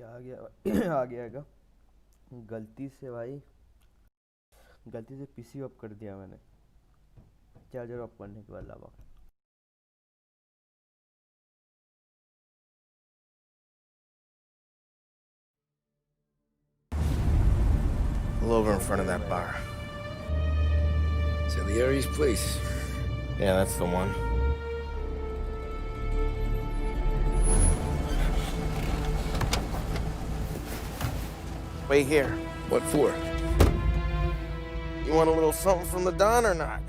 आ गया आएगा। गलती से भाई, गलती से पीसी ऑफ कर दिया मैंने, चार्जर ऑफ करने के अलावा। Pull over in front of that bar. Salieri's place. Yeah, that's the one. Wait here. What for? You want a little something from the Don or not?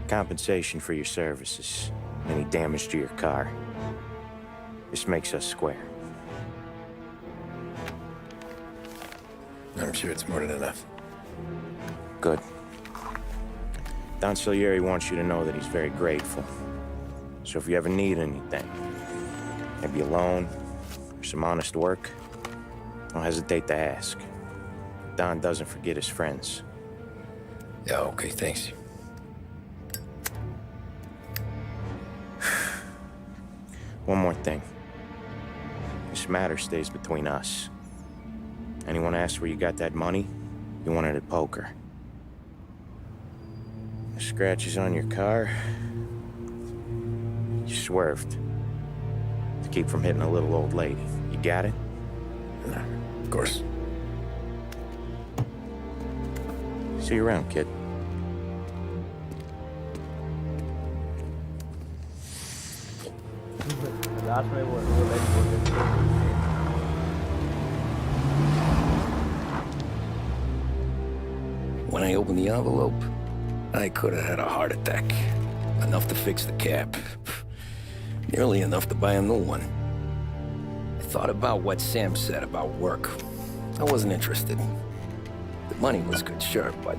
Compensation for your services. Any damage to your car. This makes us square. I'm sure it's more than enough. Good. Don Salieri wants you to know that he's very grateful. So if you ever need anything, maybe a loan or some honest work, don't hesitate to ask. Don doesn't forget his friends. Yeah, okay, thanks. One more thing. This matter stays between us. Anyone asks where you got that money, you won it at poker. The scratches on your car, you swerved to keep from hitting a little old lady. You got it? Of course. See you around, kid. Last में वो like बोल रहे थे। When I opened the envelope, I could have had a heart attack. Enough to fix the cap. Nearly enough to buy a new one. I thought about what Sam said about work. I wasn't interested. The money was good, sure, but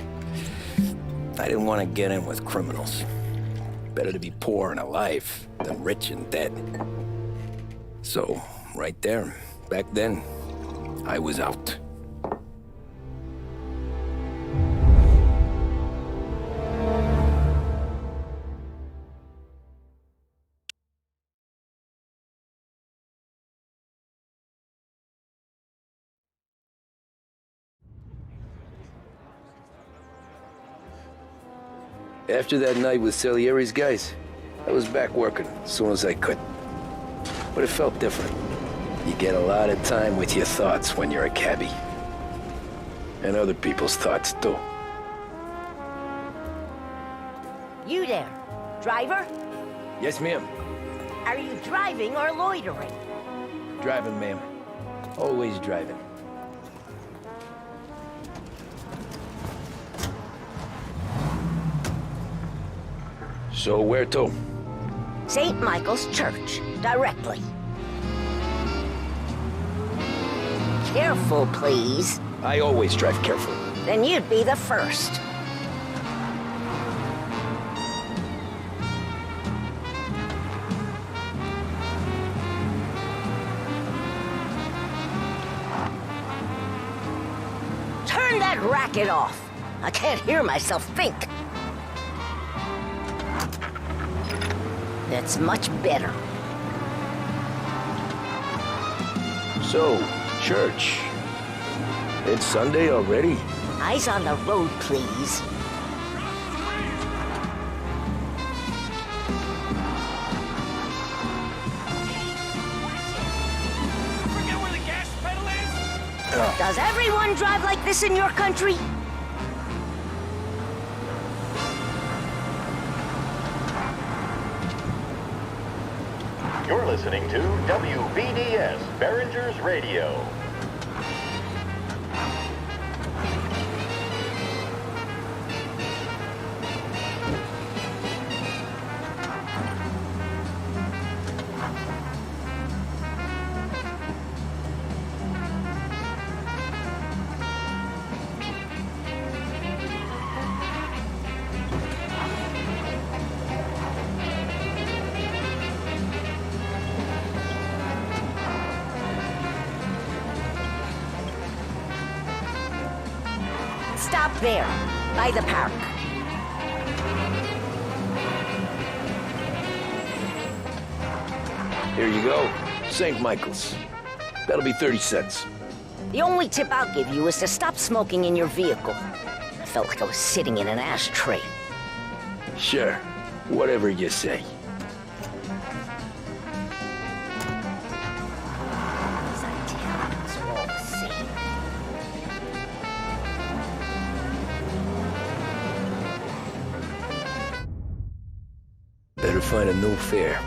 I didn't want to get in with criminals. Better to be poor and alive than rich and dead. So, right there, back then, I was out. After that night with Salieri's guys, I was back working as soon as I could. But it felt different. You get a lot of time with your thoughts when you're a cabbie. And other people's thoughts, too. You there, driver? Yes, ma'am. Are you driving or loitering? Driving, ma'am. Always driving. So where to? St. Michael's Church, directly. Careful, please. I always drive carefully. Then you'd be the first. Turn that racket off. I can't hear myself think. That's much better. So, church. It's Sunday already? Eyes on the road, please. Forget where the gas pedal is? Does everyone drive like this in your country? You're listening to WBDS, Behringer's Radio. Stop there, by the park. Here you go. St. Michael's. That'll be 30 cents. The only tip I'll give you is to stop smoking in your vehicle. I felt like I was sitting in an ashtray. Sure. Whatever you say. These Italians are all the same. Better find a new fare.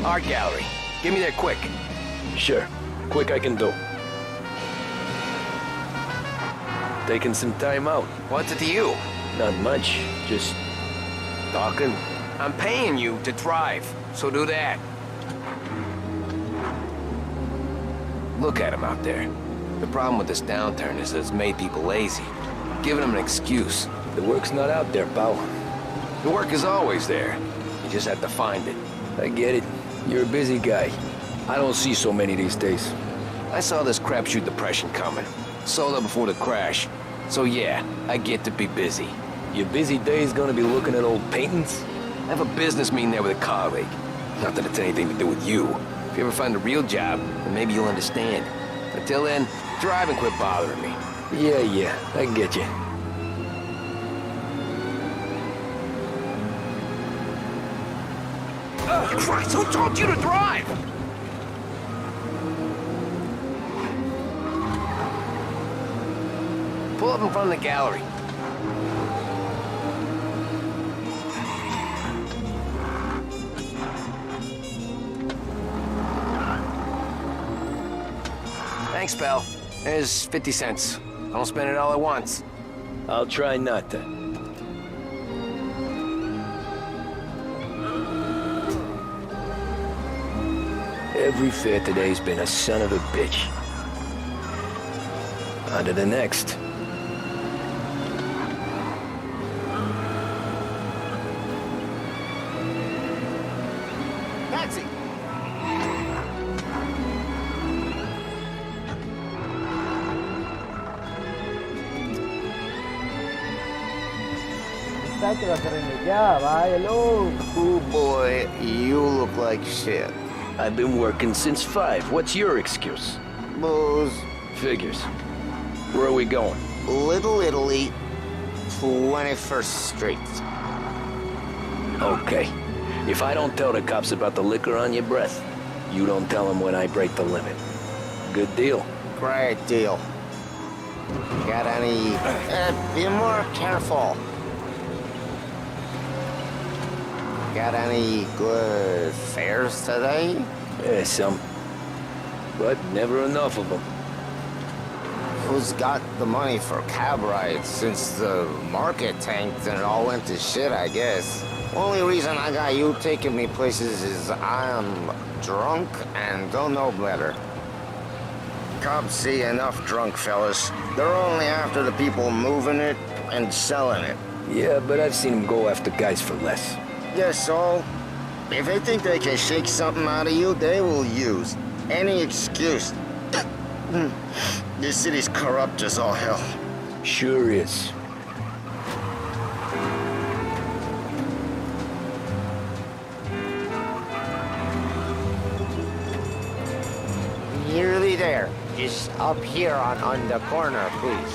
Art gallery. Get me there quick. Sure. Quick I can do. Taking some time out. What's it to you? Not much. Just talking. I'm paying you to drive, so do that. Look at him out there. The problem with this downturn is that it's made people lazy. Giving them an excuse. The work's not out there, pal. The work is always there. You just have to find it. I get it. You're a busy guy. I don't see so many these days. I saw this crapshoot depression coming. Sold up before the crash. So yeah, I get to be busy. Your busy day's gonna be looking at old paintings? I have a business meeting there with a colleague. Not that it's anything to do with you. If you ever find a real job, then maybe you'll understand. Until then, drive and quit bothering me. Yeah, I get you. Christ, who told you to drive? Pull up in front of the gallery. Thanks, pal. There's 50 cents. Don't spend it all at once. I'll try not to. Every fare today's been a son of a bitch. On to the next. Taxi! क्या करेंगे क्या भाई hello Ooh, boy, you look like shit. I've been working since 5. What's your excuse? Booze. Figures. Where are we going? Little Italy, 21st Street. Okay. If I don't tell the cops about the liquor on your breath, you don't tell them when I break the limit. Good deal. Great deal. Got any... be more careful. Got any good fares today? Yeah, some. But never enough of them. Who's got the money for cab rides since the market tanked and it all went to shit, I guess? Only reason I got you taking me places is I'm drunk and don't know better. Cops see enough drunk fellas. They're only after the people moving it and selling it. Yeah, but I've seen them go after guys for less. Yes, so if they think they can shake something out of you, they will use any excuse. This city's corrupt as all hell. Sure is. Nearly there. Just up here on the corner, please.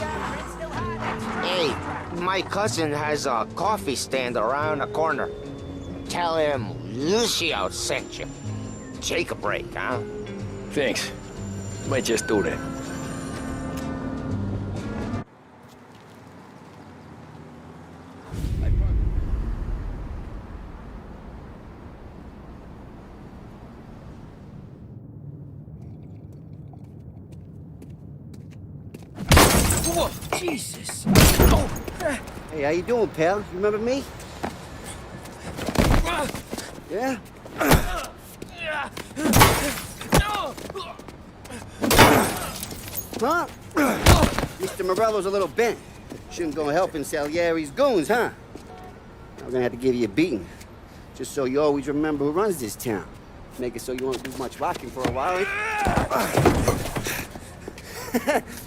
Hey, my cousin has a coffee stand around the corner. Tell him Lucio sent you. Take a break, huh? Thanks. Might just do that. Whoa, Jesus! Hey, how you doing, pal? You remember me? Yeah? Huh? Mr. Morello's a little bent. Shouldn't go helping Salieri's goons, huh? I'm gonna have to give you a beating. Just so you always remember who runs this town. Make it so you won't do much rocking for a while.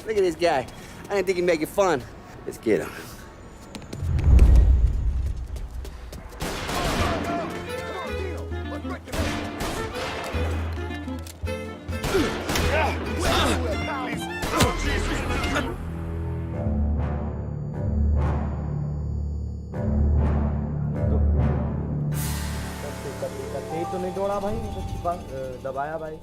Look at this guy. I didn't think he'd make it fun. Let's get him. कहीं तो नहीं दौड़ा भाई, तो छिपा दबाया भाई।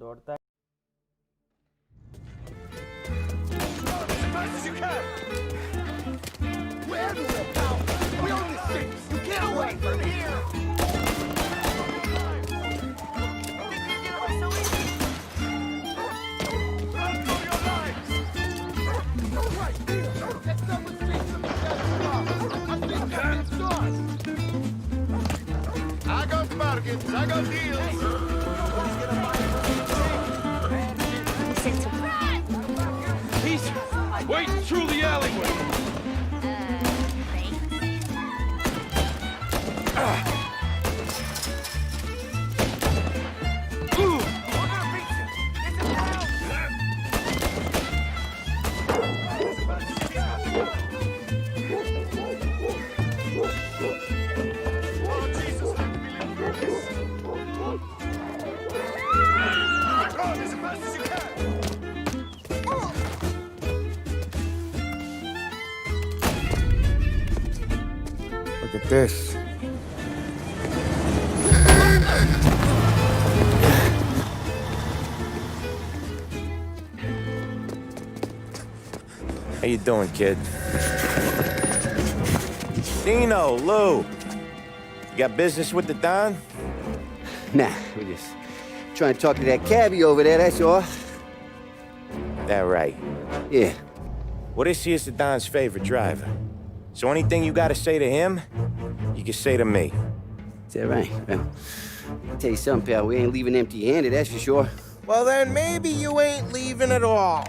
दौड़ता है। I got bargains, I got deals. He's waiting through the alleyway. Look at this. How you doing, kid? Dino, Lou. You got business with the Don? Nah, we're just trying to talk to that cabbie over there, that's all. That right. Yeah. Well, this here's the Don's favorite driver. So anything you gotta say to him, you can say to me. Is that right? Well, I'll tell you something, pal. We ain't leaving empty-handed, that's for sure. Well, then maybe you ain't leaving at all.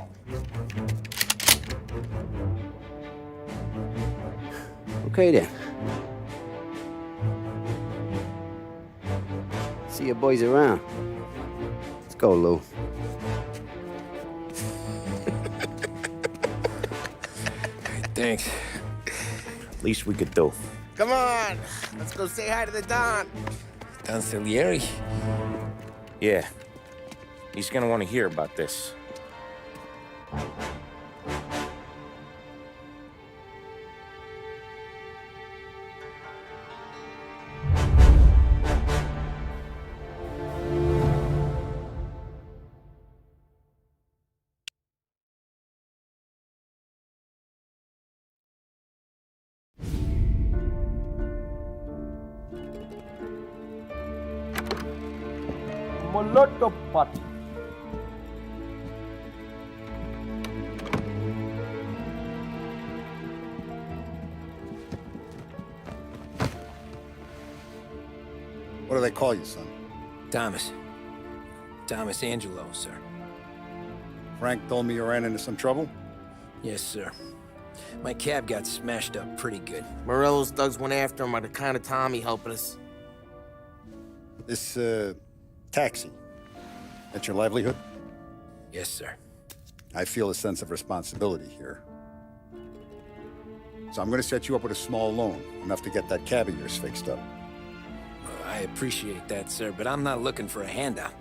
Okay, then. See your boys around. Let's go, Lou. Thanks. Least we could do. Come on, let's go say hi to the Don. Don Salieri? Yeah. He's gonna want to hear about this. Molotov party. What do they call you, son? Thomas. Thomas Angelo, sir. Frank told me you ran into some trouble? Yes, sir. My cab got smashed up pretty good. Morello's thugs went after him by the kind of Tommy helping us. This, taxi. That's your livelihood? Yes, sir. I feel a sense of responsibility here. So I'm gonna set you up with a small loan, enough to get that cab of yours fixed up. I appreciate that, sir, but I'm not looking for a handout.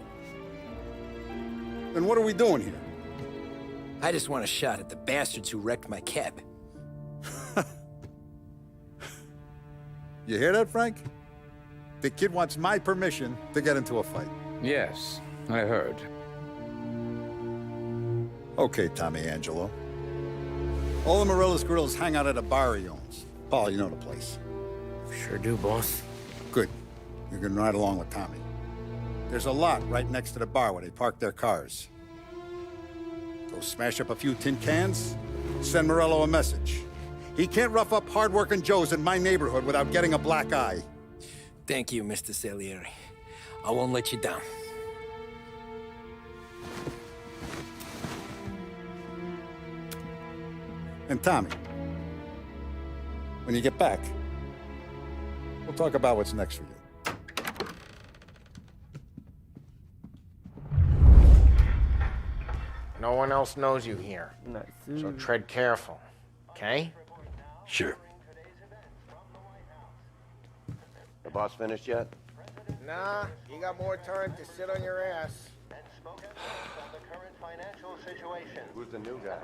Then what are we doing here? I just want a shot at the bastards who wrecked my cab. You hear that, Frank? The kid wants my permission to get into a fight. Yes, I heard. Okay, Tommy Angelo. All the Morello's girls hang out at a bar he owns. Paul, you know the place. Sure do, boss. Good. You can ride along with Tommy. There's a lot right next to the bar where they park their cars. Go smash up a few tin cans, send Morello a message. He can't rough up hard-working Joes in my neighborhood without getting a black eye. Thank you, Mr. Salieri. I won't let you down. And Tommy, when you get back, we'll talk about what's next for you. No one else knows you here, Nice. so tread careful, okay? Sure. The boss finished yet? Nah, you got more time to sit on your ass. Who's the new guy?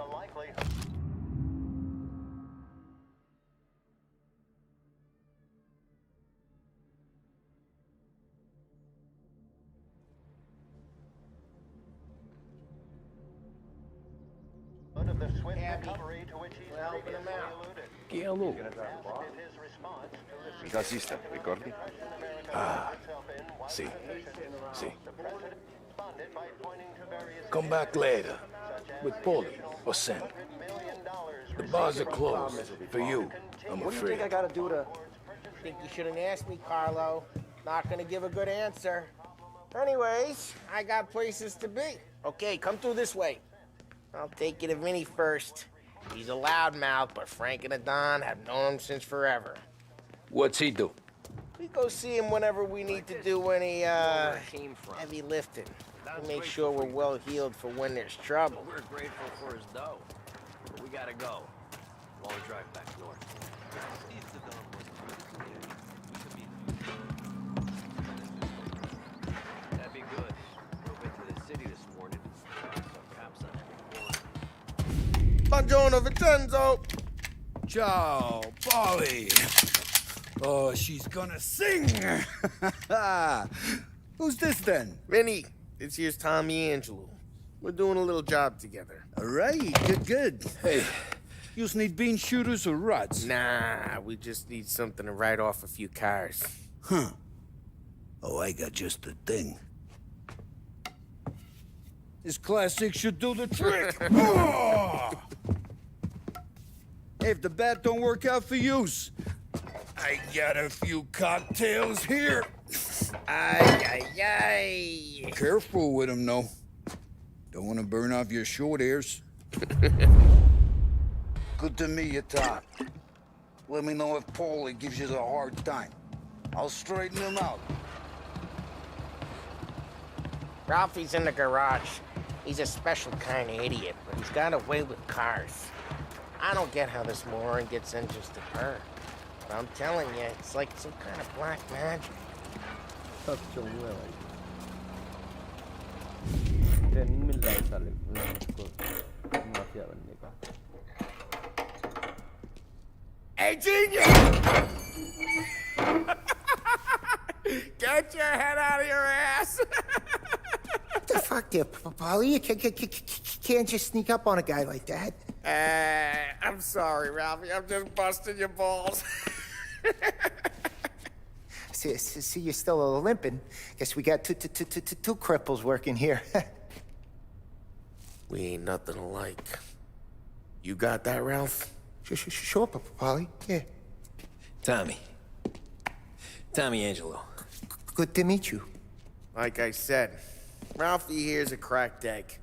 Of the swift recovery to which he's previously alluded. Che allora? His response to Il tassista, ricordi? Ah, sì, sì. responded by pointing to various Come back later. With Paulie or Sam. The bars are closed. For you, I'm afraid. gotta do to... Think you shouldn't ask me, Carlo. Not gonna give a good answer. Anyways, I got places to be. Okay, come through this way. I'll take you to Vinny first. He's a loudmouth, but Frank and the Don have known him since forever. What's he do? We go see him whenever we need to do any, heavy lifting. We make sure we're well healed for when there's trouble. We're grateful for his dough, but we gotta go. Long drive back north. That'd be good. Drove into the city this morning. Some cops on every corner. Buongiorno, Vincenzo! Ciao, Polly. Oh, she's gonna sing. Who's this then? Vinny, this here's Tommy Angelo. We're doing a little job together. All right, good. Hey, you need bean shooters or rods? Nah, we just need something to write off a few cars. Huh. Oh, I got just the thing. This classic should do the trick. Oh! Hey, if the bat don't work out for yous, I got a few cocktails here. Ay, ay, ay. Careful with them, though. Don't want to burn off your short hairs. Good to meet you, Todd. Let me know if Paulie gives you a hard time. I'll straighten him out. Ralphie's in the garage. He's a special kind of idiot, but he's got a way with cars. I don't get how this moron gets interested in her. But I'm telling you, it's like some kind of black magic. सब चंगुआ है भाई training मिल रहा है साले को mafia बनने का Hey, genius! Get your head out of your ass! What the fuck there, Polly? You can't just sneak up on a guy like that. I'm sorry, Ralphie. I'm just busting your balls. See, you're still limping. Guess we got two cripples working here. We ain't nothing alike. You got that, Ralph? Sure, Polly. Yeah. Tommy. Tommy Angelo. Good to meet you. Like I said, Ralphie here's a cracked egg.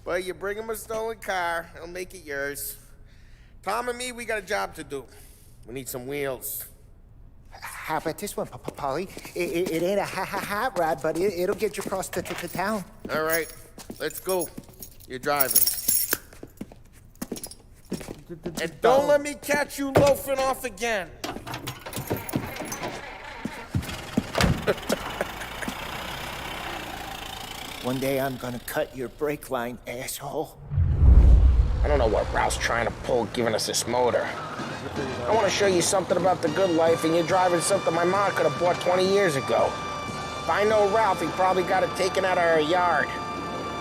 But you bring him a stolen car, he'll make it yours. Tom and me, we got a job to do. We need some wheels. How about this one, Polly? It ain't a hot rod, but it'll get you across to town. All right, let's go. You're driving. And don't let me catch you loafing off again. One day I'm gonna cut your brake line, asshole. I don't know what Ralph's trying to pull giving us this motor. I want to show you something about the good life, and you're driving something my mom could have bought 20 years ago. If I know Ralph, he probably got it taken out of our yard.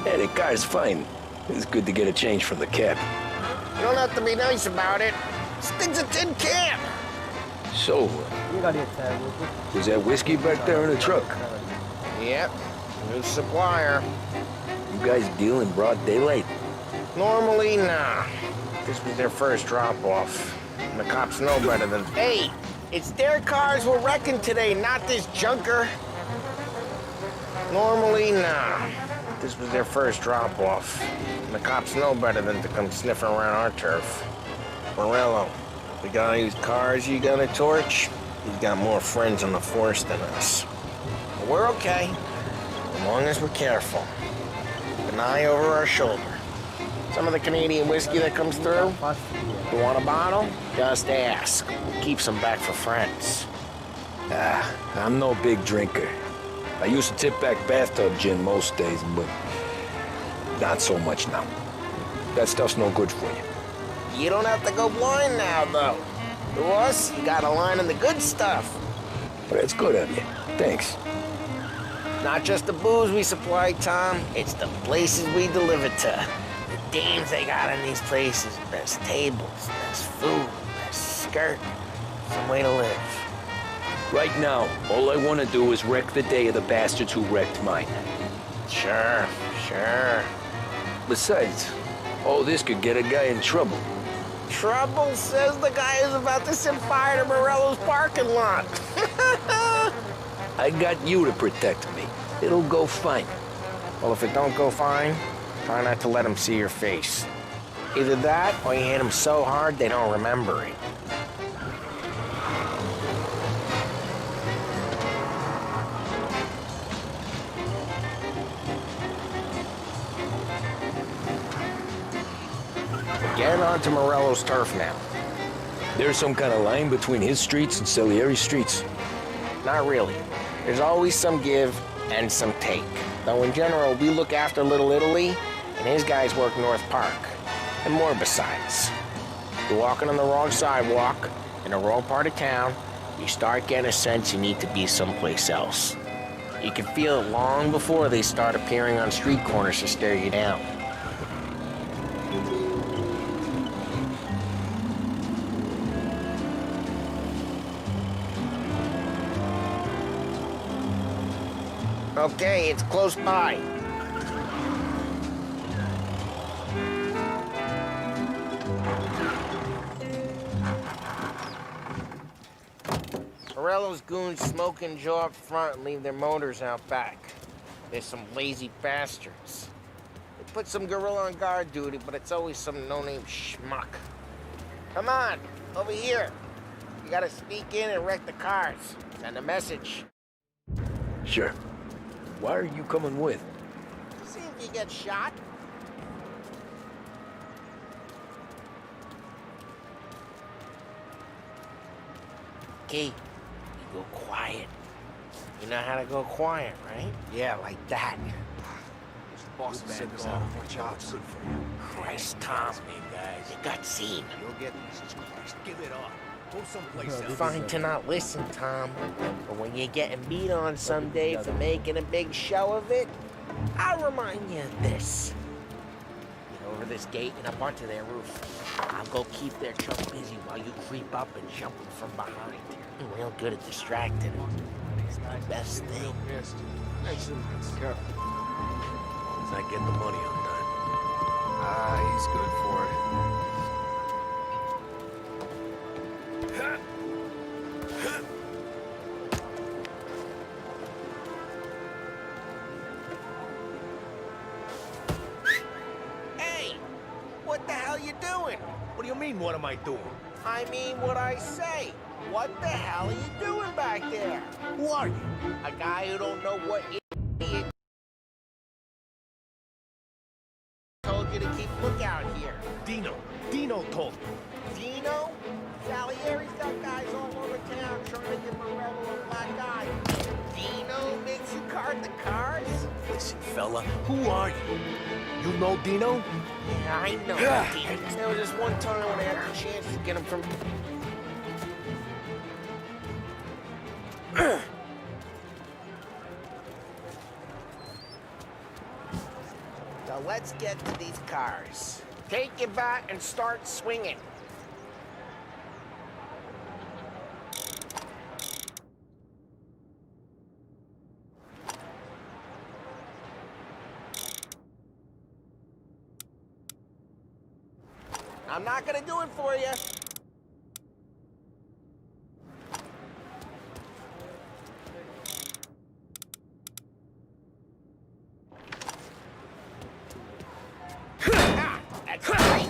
Yeah, the car's fine. It's good to get a change from the cab. You don't have to be nice about it. This thing's a tin can. So, was that whiskey back there in the truck? Yep, new supplier. You guys deal in broad daylight? Normally, nah. This was their first drop-off. And the cops know better than... Hey, it's their cars we're wrecking today, not this junker. Normally, nah. This was their first drop-off. And the cops know better than to come sniffing around our turf. Morello, the guy whose cars you gonna torch, he's got more friends on the force than us. But we're okay, as long as we're careful. An eye over our shoulder. Some of the Canadian whiskey that comes through, you want a bottle? Just ask. Keeps them back for friends. I'm no big drinker. I used to tip back bathtub gin most days, but not so much now. That stuff's no good for you. You don't have to go blind now, though. To us, you got a line in the good stuff. But it's good of you. Thanks. Not just the booze we supply, Tom. It's the places we deliver to. The dames they got in these places. Best tables, best food, best skirt. Some way to live. Right now, all I want to do is wreck the day of the bastards who wrecked mine. Sure. Besides, all this could get a guy in trouble. Trouble, says the guy who's about to set fire to Morello's parking lot. I got you to protect me. It'll go fine. Well, if it don't go fine, try not to let them see your face. Either that, or you hit them so hard they don't remember it. Get onto Morello's turf now. There's some kind of line between his streets and Salieri's streets. Not really. There's always some give and some take. Though in general, we look after Little Italy, and his guys work North Park. And more besides. You're walking on the wrong sidewalk, in the wrong part of town, you start getting a sense you need to be someplace else. You can feel it long before they start appearing on street corners to stare you down. Okay, it's close by. Morello's goons smoke and jaw up front and leave their motors out back. They're some lazy bastards. They put some gorilla on guard duty, but it's always some no-name schmuck. Come on, over here. You gotta sneak in and wreck the cars. Send a message. Sure. Why are you coming with? See if you get shot. Okay, you go quiet. You know how to go quiet, right? Yeah, like that. Boss said this out of jobs good for you. Christ, Tom. You got seen. You'll get Jesus Christ. Give it up. Go someplace else. Fine to not listen, Tom. But when you're getting beat on someday for making a big show of it, I'll remind you of this. Get over this gate and up onto their roof. I'll go keep their chump busy while you creep up and jump them from behind. I'm real good at distracting them. It's the best thing. Careful. As I get the money on time. He's good for it. Hey! What the hell you doing? What do you mean, what am I doing? I mean what I say. What the hell are you doing back there? Who are you? A guy who don't know what idiot told you to keep lookout here. Dino. Dino told me. Dino? Salieri's got guys all over town trying to give Morello a black eye. Dino makes you card the cards? Listen, fella, who are you? You know Dino? Yeah, I know Dino. There was this one time when I had the chance to get him from... Now let's get to these cars. Take your bat and start swinging. I'm not gonna do it for you. That's right.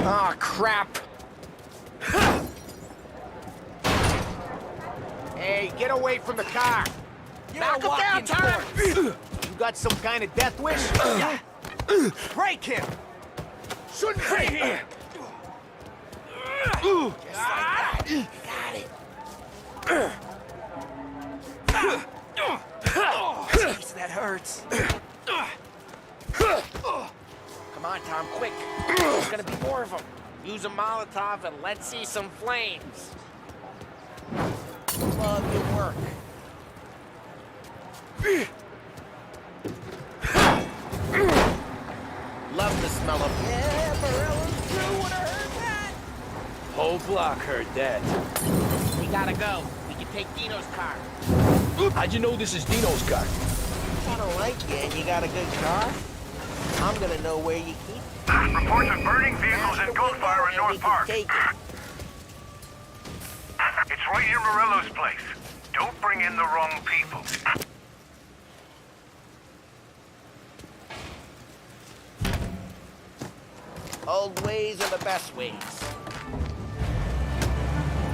Oh, crap. Hey, get away from the car. Knock him down, Tom. You got some kind of death wish? Yeah. Break him. Shouldn't be here. Just like that. Got it. Jeez, that hurts. Come on, Tom, quick. There's gonna be more of them. Use a Molotov and let's see some flames. Love your work. Love the smell of... Yeah, Morello's true when I heard that. Whole block heard that. We gotta go. We can take Dino's car. How'd you know this is Dino's car? I don't like you and you got a good car. I'm gonna know where you keep it. Reports of burning vehicles and gunfire in North Park. Take it. It's right near Morello's place. Don't bring in the wrong people. Old ways are the best ways.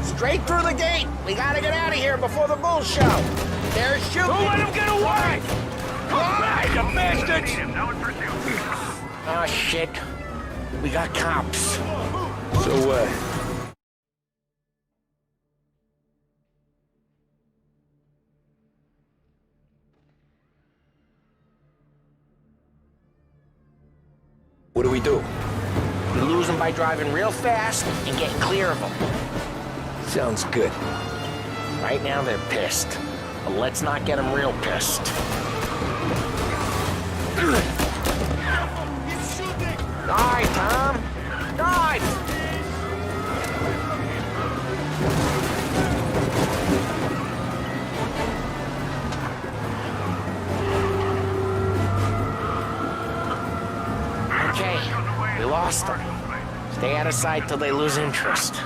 Straight through the gate! We gotta get out of here before the bulls show! They're shooting! Don't let him get away! Come back, you bastards! Now in pursuit. Oh, shit. We got cops. So, what do we do? We lose them by driving real fast and getting clear of them. Sounds good. Right now they're pissed. But let's not get them real pissed. Dive, Tom! Dive! Okay, we lost them. Stay out of sight till they lose interest.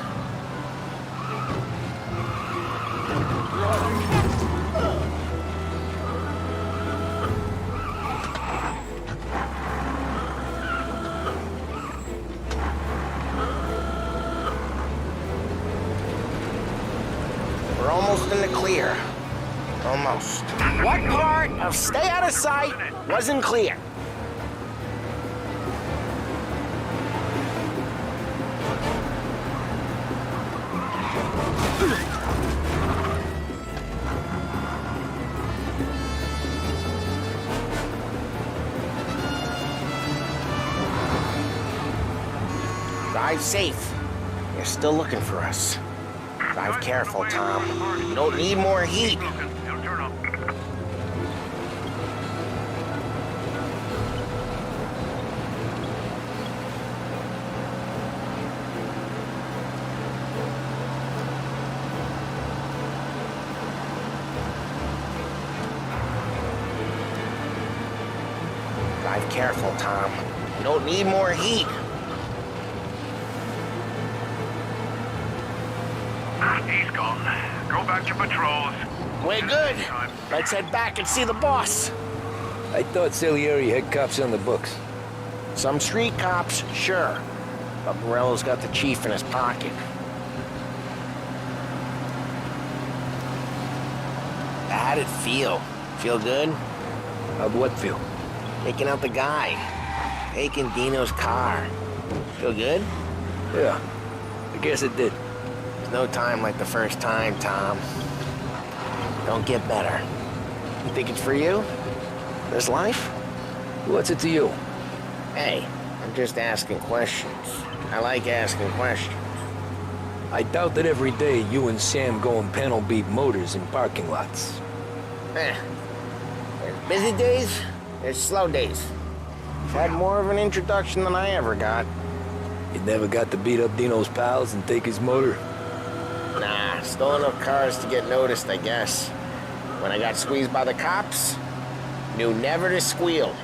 We're almost in the clear. Almost. What part of stay out of sight wasn't clear? Drive safe. They're still looking for us. Drive careful, Tom. You don't need more heat. Drive careful, Tom. You don't need more heat. He's gone. Go back to patrols. We're good. Let's head back and see the boss. I thought Salieri had cops on the books. Some street cops, sure. But Morello's got the chief in his pocket. How'd it feel? Feel good? How'd what feel? Taking out the guy. Taking Dino's car. Feel good? Yeah, I guess it did. There's no time like the first time, Tom. Don't get better. You think it's for you? This life? What's it to you? Hey, I'm just asking questions. I like asking questions. I doubt that every day you and Sam go and panel beat motors in parking lots. There's busy days, there's slow days. You've had more of an introduction than I ever got. You never got to beat up Dino's pals and take his motor? Nah, stole enough cars to get noticed, I guess. When I got squeezed by the cops, knew never to squeal.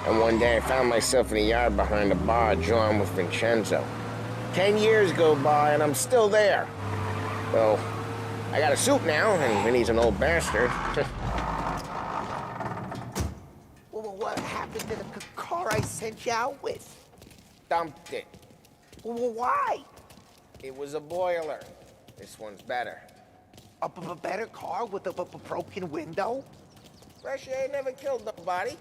And one day I found myself in a yard behind a bar drawn with Vincenzo. 10 years go by and I'm still there. Well, I got a suit now, and Vinny's an old bastard. Well, what happened to the car I sent you out with? Dumped it. Well, why? It was a boiler. This one's better. A better car with a broken window? Fresh air never killed nobody.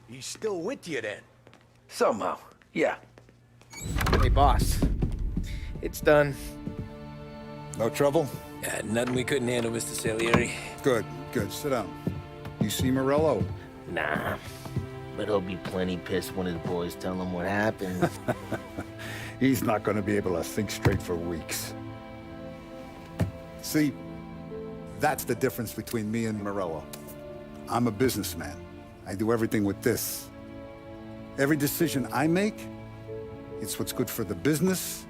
He's still with you then? Somehow, yeah. Hey, boss. It's done. No trouble? Yeah, nothing we couldn't handle, Mr. Salieri. Good, good. Sit down. You see Morello? Nah. But he'll be plenty pissed when his boys tell him what happened. He's not going to be able to think straight for weeks. See, that's the difference between me and Morello. I'm a businessman. I do everything with this. Every decision I make, it's what's good for the business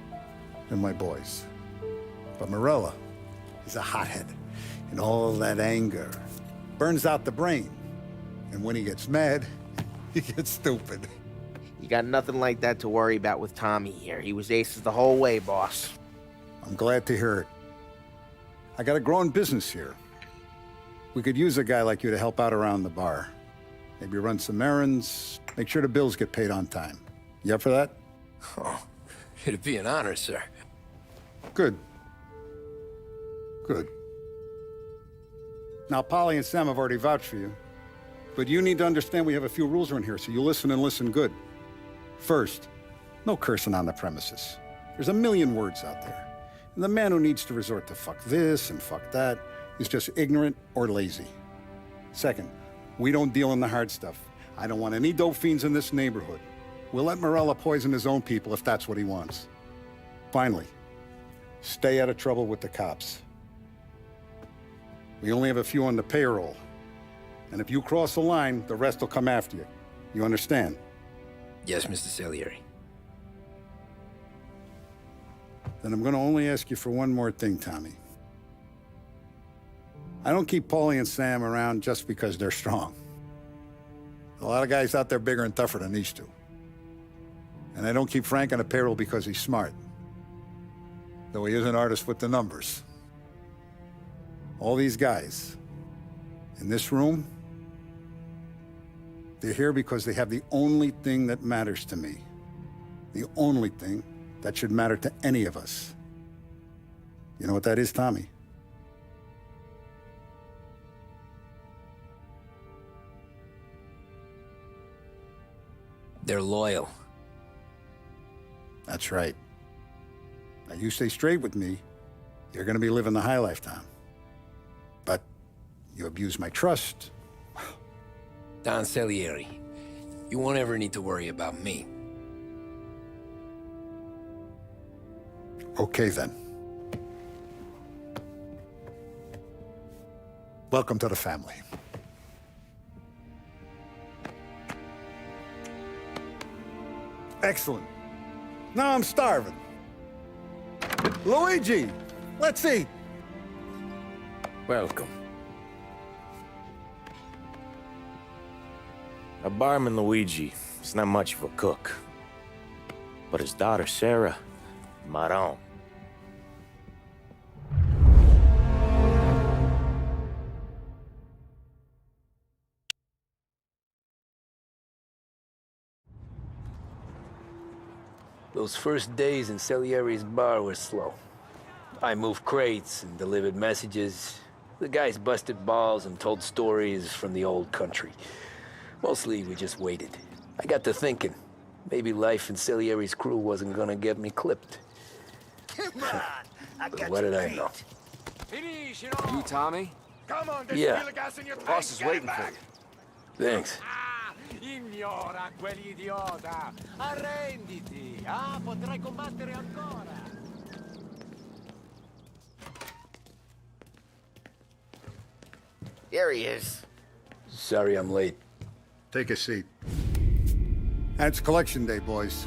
and my boys. But Morello is a hothead, and all that anger burns out the brain. And when he gets mad, he gets stupid. You got nothing like that to worry about with Tommy here. He was aces the whole way, boss. I'm glad to hear it. I got a growing business here. We could use a guy like you to help out around the bar. Maybe run some errands, make sure the bills get paid on time. You up for that? Oh, it'd be an honor, sir. Good. Good. Now, Polly and Sam have already vouched for you. But you need to understand we have a few rules around here, so you listen and listen good. First, no cursing on the premises. There's a million words out there. And the man who needs to resort to fuck this and fuck that is just ignorant or lazy. Second, we don't deal in the hard stuff. I don't want any dope fiends in this neighborhood. We'll let Morello poison his own people if that's what he wants. Finally, stay out of trouble with the cops. We only have a few on the payroll. And if you cross the line, the rest will come after you. You understand? Yes, Mr. Salieri. Then I'm going to only ask you for one more thing, Tommy. I don't keep Paulie and Sam around just because they're strong. A lot of guys out there bigger and tougher than these two. And I don't keep Frank on the payroll because he's smart. Though he is an artist with the numbers. All these guys in this room, they're here because they have the only thing that matters to me. The only thing that should matter to any of us. You know what that is, Tommy? They're loyal. That's right. Now, you stay straight with me, you're gonna be living the high life, Tom. But you abuse my trust. Don Salieri, you won't ever need to worry about me. Okay, then. Welcome to the family. Excellent. Now I'm starving. Luigi, let's eat. Welcome. Our barman Luigi is not much of a cook. But his daughter Sarah, Maron. Those first days in Salieri's bar were slow. I moved crates and delivered messages. The guys busted balls and told stories from the old country. Mostly, we just waited. I got to thinking, maybe life in Salieri's crew wasn't gonna get me clipped. Come on, I But got what you did I beat. know? You, Tommy? Come on, there's Yeah. real gas in your tank. Boss is Get it waiting for back. you. Thanks. Ignora quell'idiota! Arrenditi! Potrai combattere ancora! Here he is. Sorry I'm late. Take a seat. And it's collection day, boys.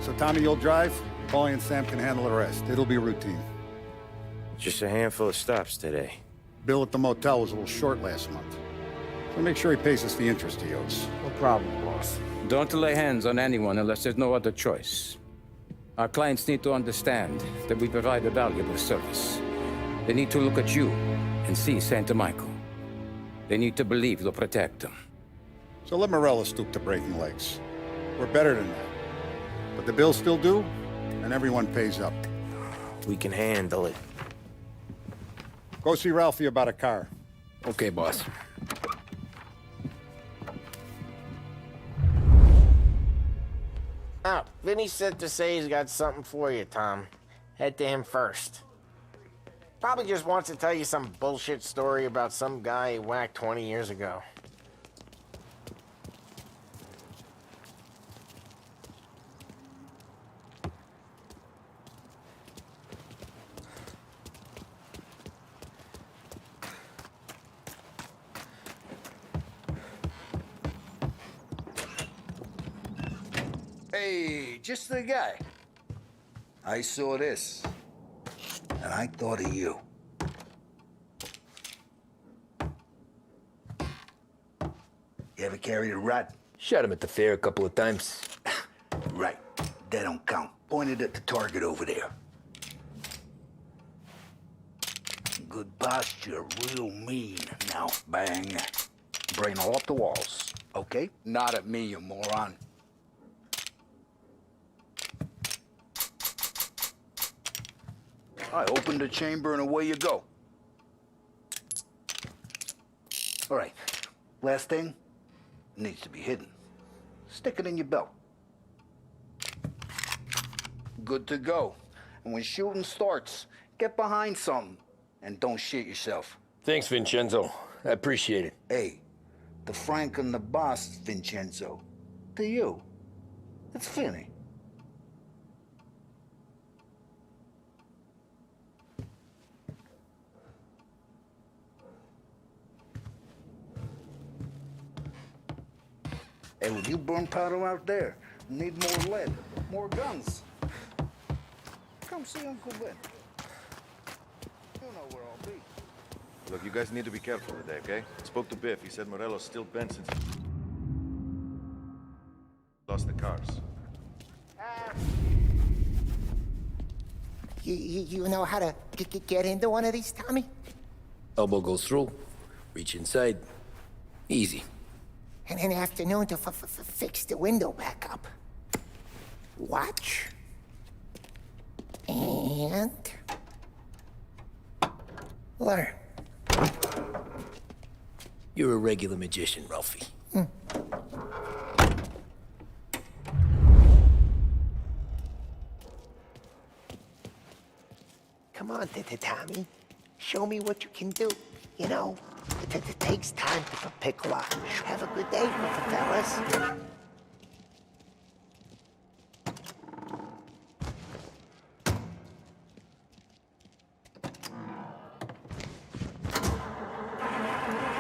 So Tommy, you'll drive. Paulie and Sam can handle the rest. It'll be routine. Just a handful of stops today. Bill at the motel was a little short last month. So make sure he pays us the interest he owes. No problem, boss. Don't lay hands on anyone unless there's no other choice. Our clients need to understand that we provide a valuable service. They need to look at you and see Santa Michael. They need to believe you'll protect them. So let Morella stoop to breaking legs. We're better than that. But the bill's still due, and everyone pays up. We can handle it. Go see Ralphie about a car. Okay, boss. Oh, Vinny said to say he's got something for you, Tom. Head to him first. Probably just wants to tell you some bullshit story about some guy he whacked 20 years ago. Hey, just the guy. I saw this, and I thought of you. You ever carried a rat? Shot him at the fair a couple of times. Right. That don't count. Pointed at the target over there. Good posture, real mean. Now, bang. Brain all off the walls, okay? Not at me, you moron. I open the chamber and away you go. All right, last thing, needs to be hidden. Stick it in your belt. Good to go. And when shooting starts, get behind something and don't shit yourself. Thanks, Vincenzo. I appreciate it. Hey, the Frank and the boss, Vincenzo. To you, it's Vinny. Hey, would you burn powder out there? Need more lead, more guns. Come see Uncle Ben. You know where I'll be. Look, you guys need to be careful today, okay? Spoke to Biff. He said Morello's still bent since lost the cars. You know how to get into one of these, Tommy? Elbow goes through, reach inside. Easy. And in the afternoon to fix the window back up. Watch. And... learn. You're a regular magician, Ralphie. Come on, Tommy. Show me what you can do. You know, it takes time to pick lock. Have a good day, fellas.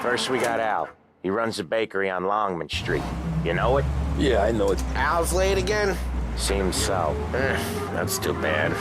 First we got Al. He runs a bakery on Longman Street. You know it? Yeah, I know it. Al's late again? Seems so. That's too bad.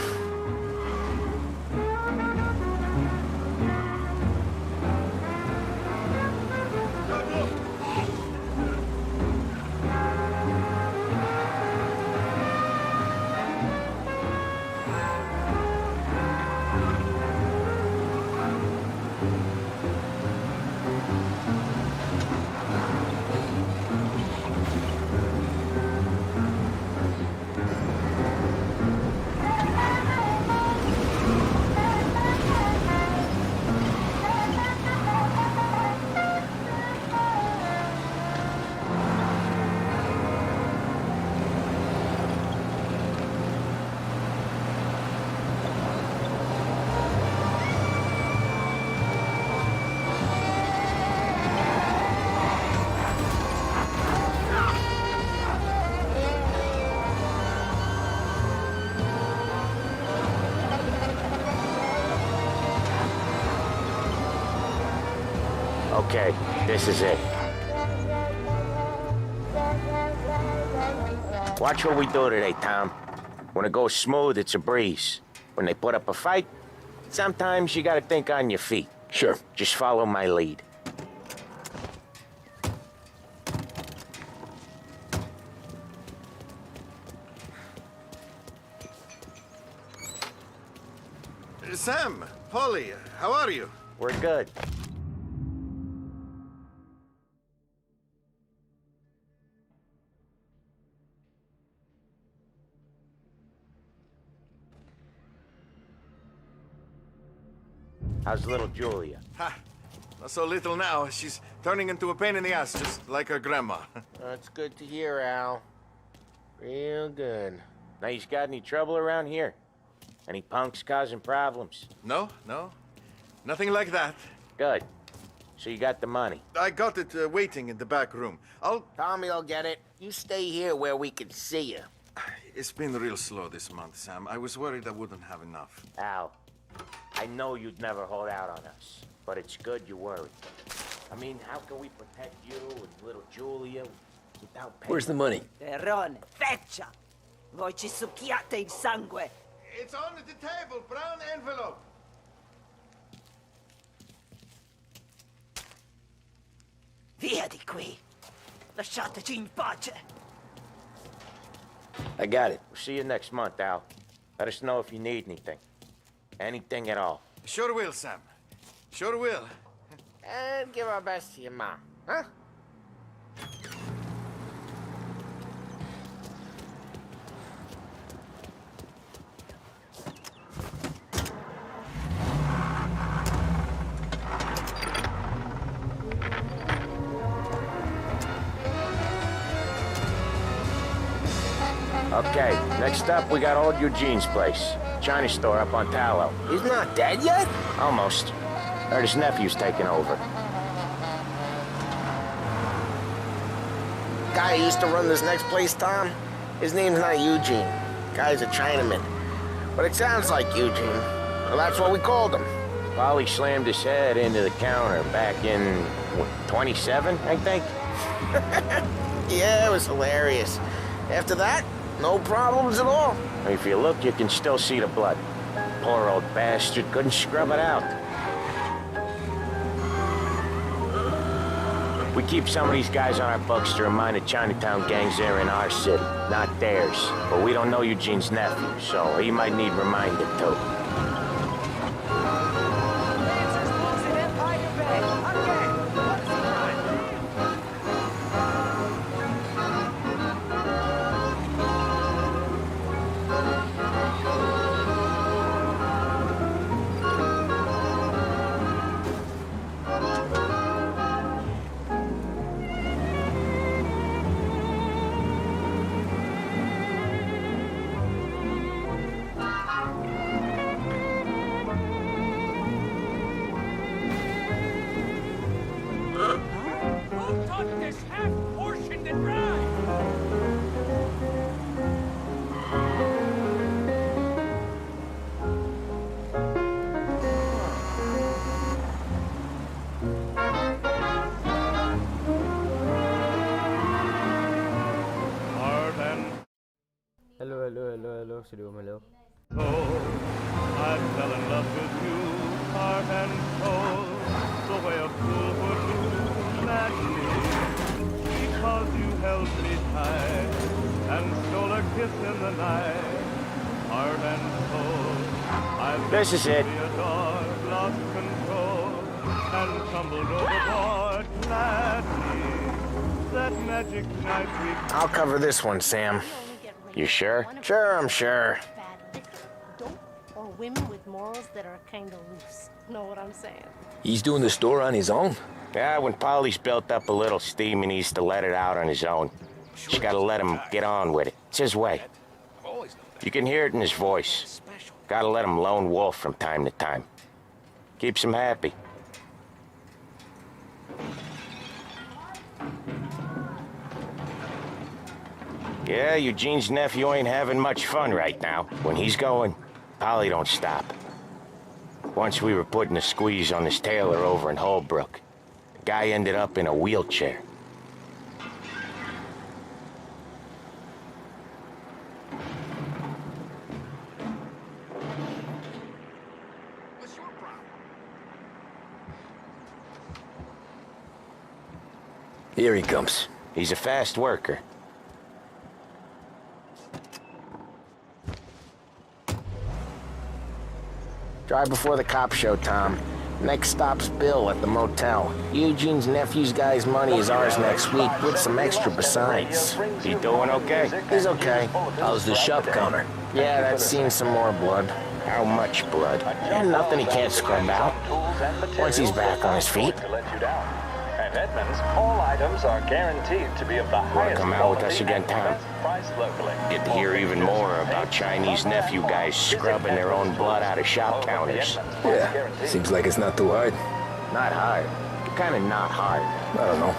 Okay, this is it. Watch what we do today, Tom. When it goes smooth, it's a breeze. When they put up a fight, sometimes you gotta think on your feet. Sure. Just follow my lead. Sam, Polly, how are you? We're good. How's little Julia? Ha! Not so little now. She's turning into a pain in the ass, just like her grandma. That's good to hear, Al. Real good. Now, you got any trouble around here? Any punks causing problems? No, no. Nothing like that. Good. So you got the money? I got it waiting in the back room. Tommy will get it. You stay here where we can see you. It's been real slow this month, Sam. I was worried I wouldn't have enough. Al, I know you'd never hold out on us, but it's good you worried. I mean, how can we protect you and little Julia without paying? Where's the money? Terrone, feccia! Voi ci succhiate il sangue! It's on the table, brown envelope. Via di qui! Lasciateci in pace! I got it. We'll see you next month, Al. Let us know if you need anything. Anything at all. Sure will, Sam. Sure will. And give our best to your mom, huh? Okay, next up, we got old Eugene's place. China store up on Tallow. He's not dead yet? Almost. Heard his nephew's taking over. Guy who used to run this next place, Tom, his name's not Eugene. Guy's a Chinaman. But it sounds like Eugene. Well, that's what we called him. Polly slammed his head into the counter back in, what, 27, I think? Yeah, it was hilarious. After that, no problems at all. If you look, you can still see the blood. Poor old bastard couldn't scrub it out. We keep some of these guys on our books to remind the Chinatown gangs they're in our city, not theirs. But we don't know Eugene's nephew, so he might need reminded too. Who took this half-portioned and dry? शुरू में लो I fell in love with you, heart and soul, the way a fool would do madly, because you held me tight and stole a kiss in the night, heart and soul. I This is it. lost control, and tumbled overboard gladly. That magic night we... I'll cover this one, Sam. You sure? Sure, I'm sure. Or women with morals that are kind of loose. Know what I'm saying? He's doing the store on his own? Yeah, when Polly's built up a little steam, he needs to let it out on his own. Just gotta let him get on with it. It's his way. You can hear it in his voice. Gotta let him lone wolf from time to time. Keeps him happy. Yeah, Eugene's nephew ain't having much fun right now. When he's going, Polly don't stop. Once we were putting a squeeze on this tailor over in Holbrook. The guy ended up in a wheelchair. Here he comes. He's a fast worker. Drive before the cop show, Tom. Next stop's Bill at the motel. Eugene's nephew's guy's money is ours next week, with some extra besides. He doing okay? He's okay. How's the shop counter? Yeah, that's seen some more blood. How much blood? And nothing he can't scrub out. Once he's back on his feet. At Edmonds, all items are guaranteed to be of the highest Come out with us quality again, and Tom. best priced locally. Get to hear even more about Chinese nephew guys scrubbing their own blood out of shop counters. Yeah, seems like it's not too hard. Not hard. Kind of not hard. I don't know.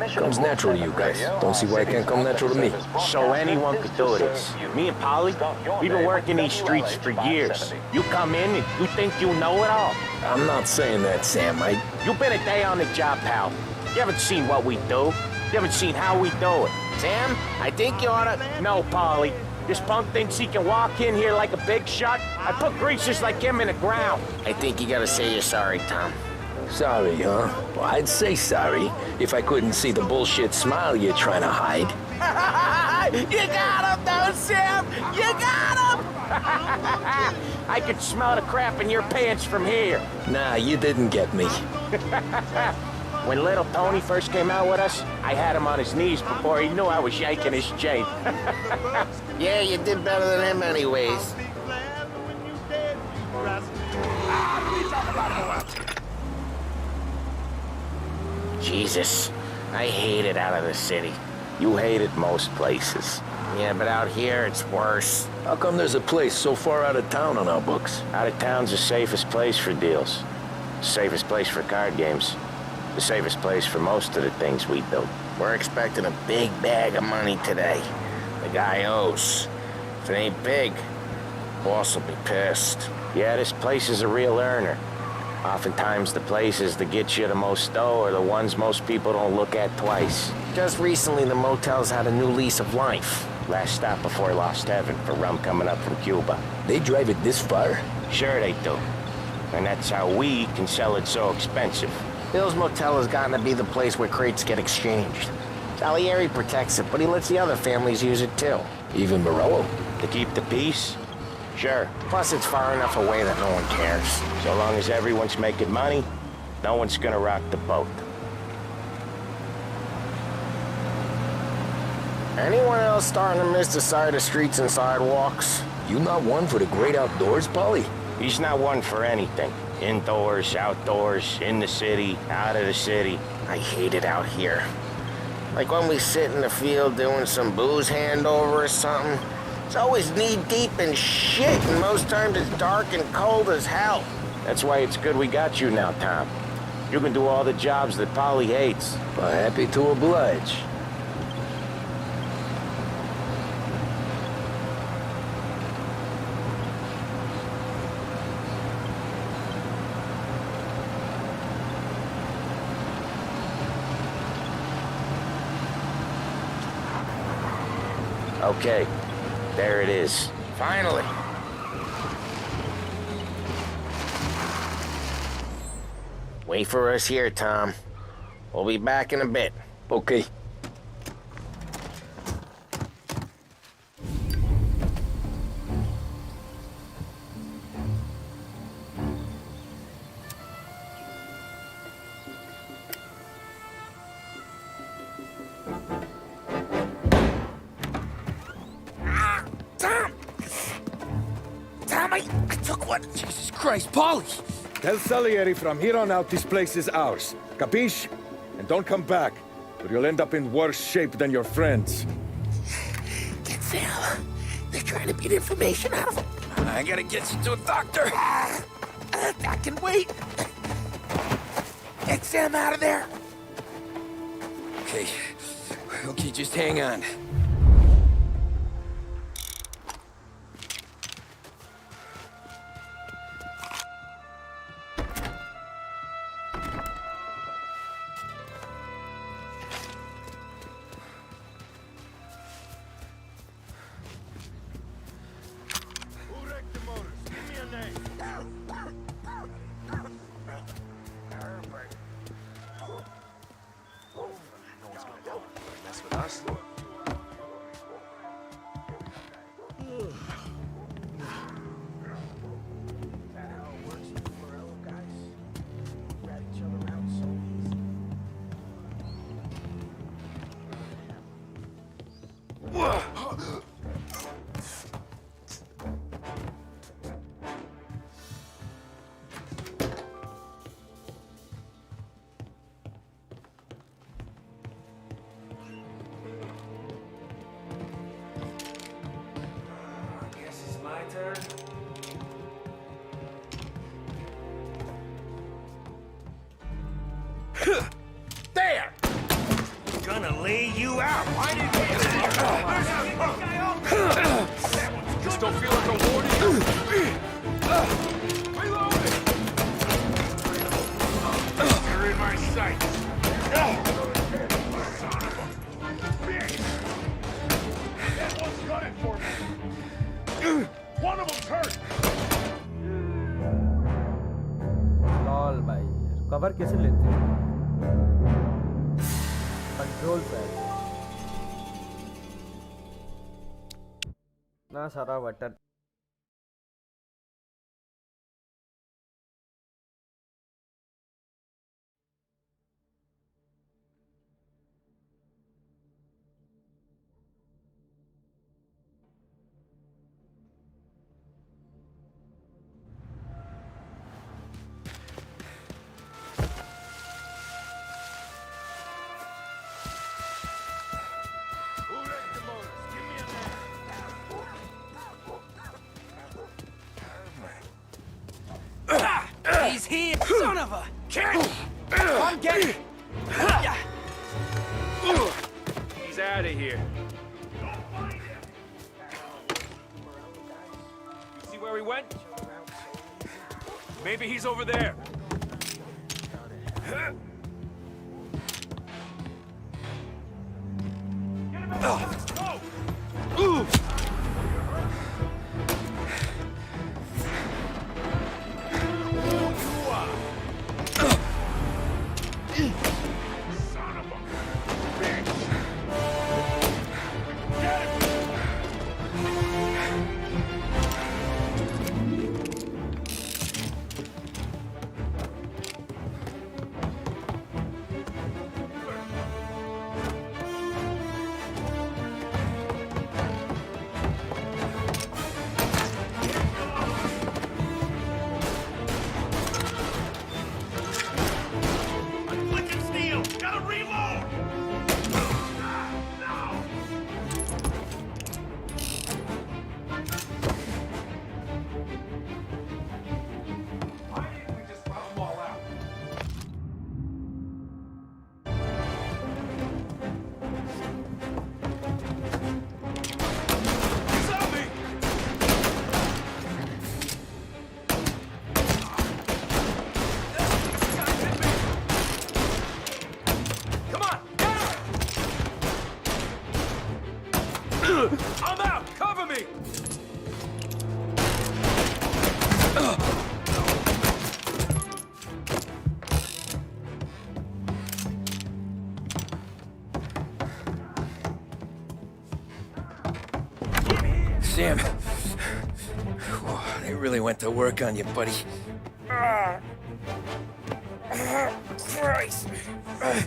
Comes natural to you guys. Don't see why it can't come natural to me. So anyone could do this. Me and Polly, we've been working these streets for years. You come in and you think you know it all. I'm not saying that, Sam. You've been a day on the job, pal. You haven't seen what we do. You haven't seen how we do it. Sam, I think you oughta... No, Polly. This punk thinks he can walk in here like a big shot. I put greasers like him in the ground. I think you gotta say you're sorry, Tom. Sorry, huh? Well, I'd say sorry if I couldn't see the bullshit smile you're trying to hide. You got him, though, Sam! You got him! I could smell the crap in your pants from here. Nah, you didn't get me. When little Tony first came out with us, I had him on his knees before he knew I was yanking his chain. Yeah, you did better than him anyways. Jesus, I hate it out of the city. You hate it most places. Yeah, but out here, it's worse. How come there's a place so far out of town on our books? Out of town's the safest place for deals. Safest place for card games. The safest place for most of the things we do. We're expecting a big bag of money today. The guy owes. If it ain't big, boss will be pissed. Yeah, this place is a real earner. Oftentimes the places that get you the most dough are the ones most people don't look at twice. Just recently the motel's had a new lease of life. Last stop before Lost Heaven for rum coming up from Cuba. They drive it this far? Sure they do. And that's how we can sell it so expensive. Bill's Motel has gotten to be the place where crates get exchanged. Salieri protects it, but he lets the other families use it too. Even Morello? To keep the peace? Sure. Plus it's far enough away that no one cares. So long as everyone's making money, no one's gonna rock the boat. Anyone else starting to miss the side of streets and sidewalks? You not one for the great outdoors, Polly? He's not one for anything. Indoors, outdoors, in the city, out of the city. I hate it out here. Like when we sit in the field doing some booze handover or something. It's always knee-deep in shit, and most times it's dark and cold as hell. That's why it's good we got you now, Tom. You can do all the jobs that Polly hates. Well, happy to oblige. Okay, there it is. Finally. Wait for us here, Tom. We'll be back in a bit. Okay. Tom! Tom, I took one. Jesus Christ, Paulie! Tell Salieri from here on out this place is ours. Capiche? And don't come back, or you'll end up in worse shape than your friends. Get Sam. They're trying to get information out of him. I gotta get you to a doctor. I can wait. Get Sam out of there. Okay. Okay, just hang on. Mess with us? Guess it's my turn. There! Gonna lay you out. Why did you... Just don't feel like a warning. Reloading! You're in my sight. Son of a bitch! That one's got it for me. One of them's hurt. Lol भाई cover कैसे लेते हैं control pad ना सारा button He's here, son of a... Come get him! He's out of here. You see where he went? Maybe he's over there. I'm out! Cover me! Sam. They really went to work on you, buddy. Christ.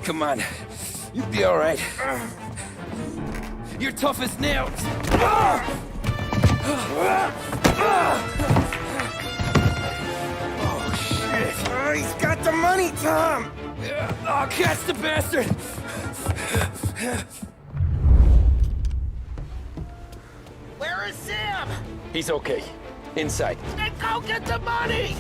Come on. You'll be all right. You're tough as nails. Oh, shit. Oh, he's got the money, Tom! Oh, catch the bastard! Where is Sam? He's okay. Inside. Then go get the money!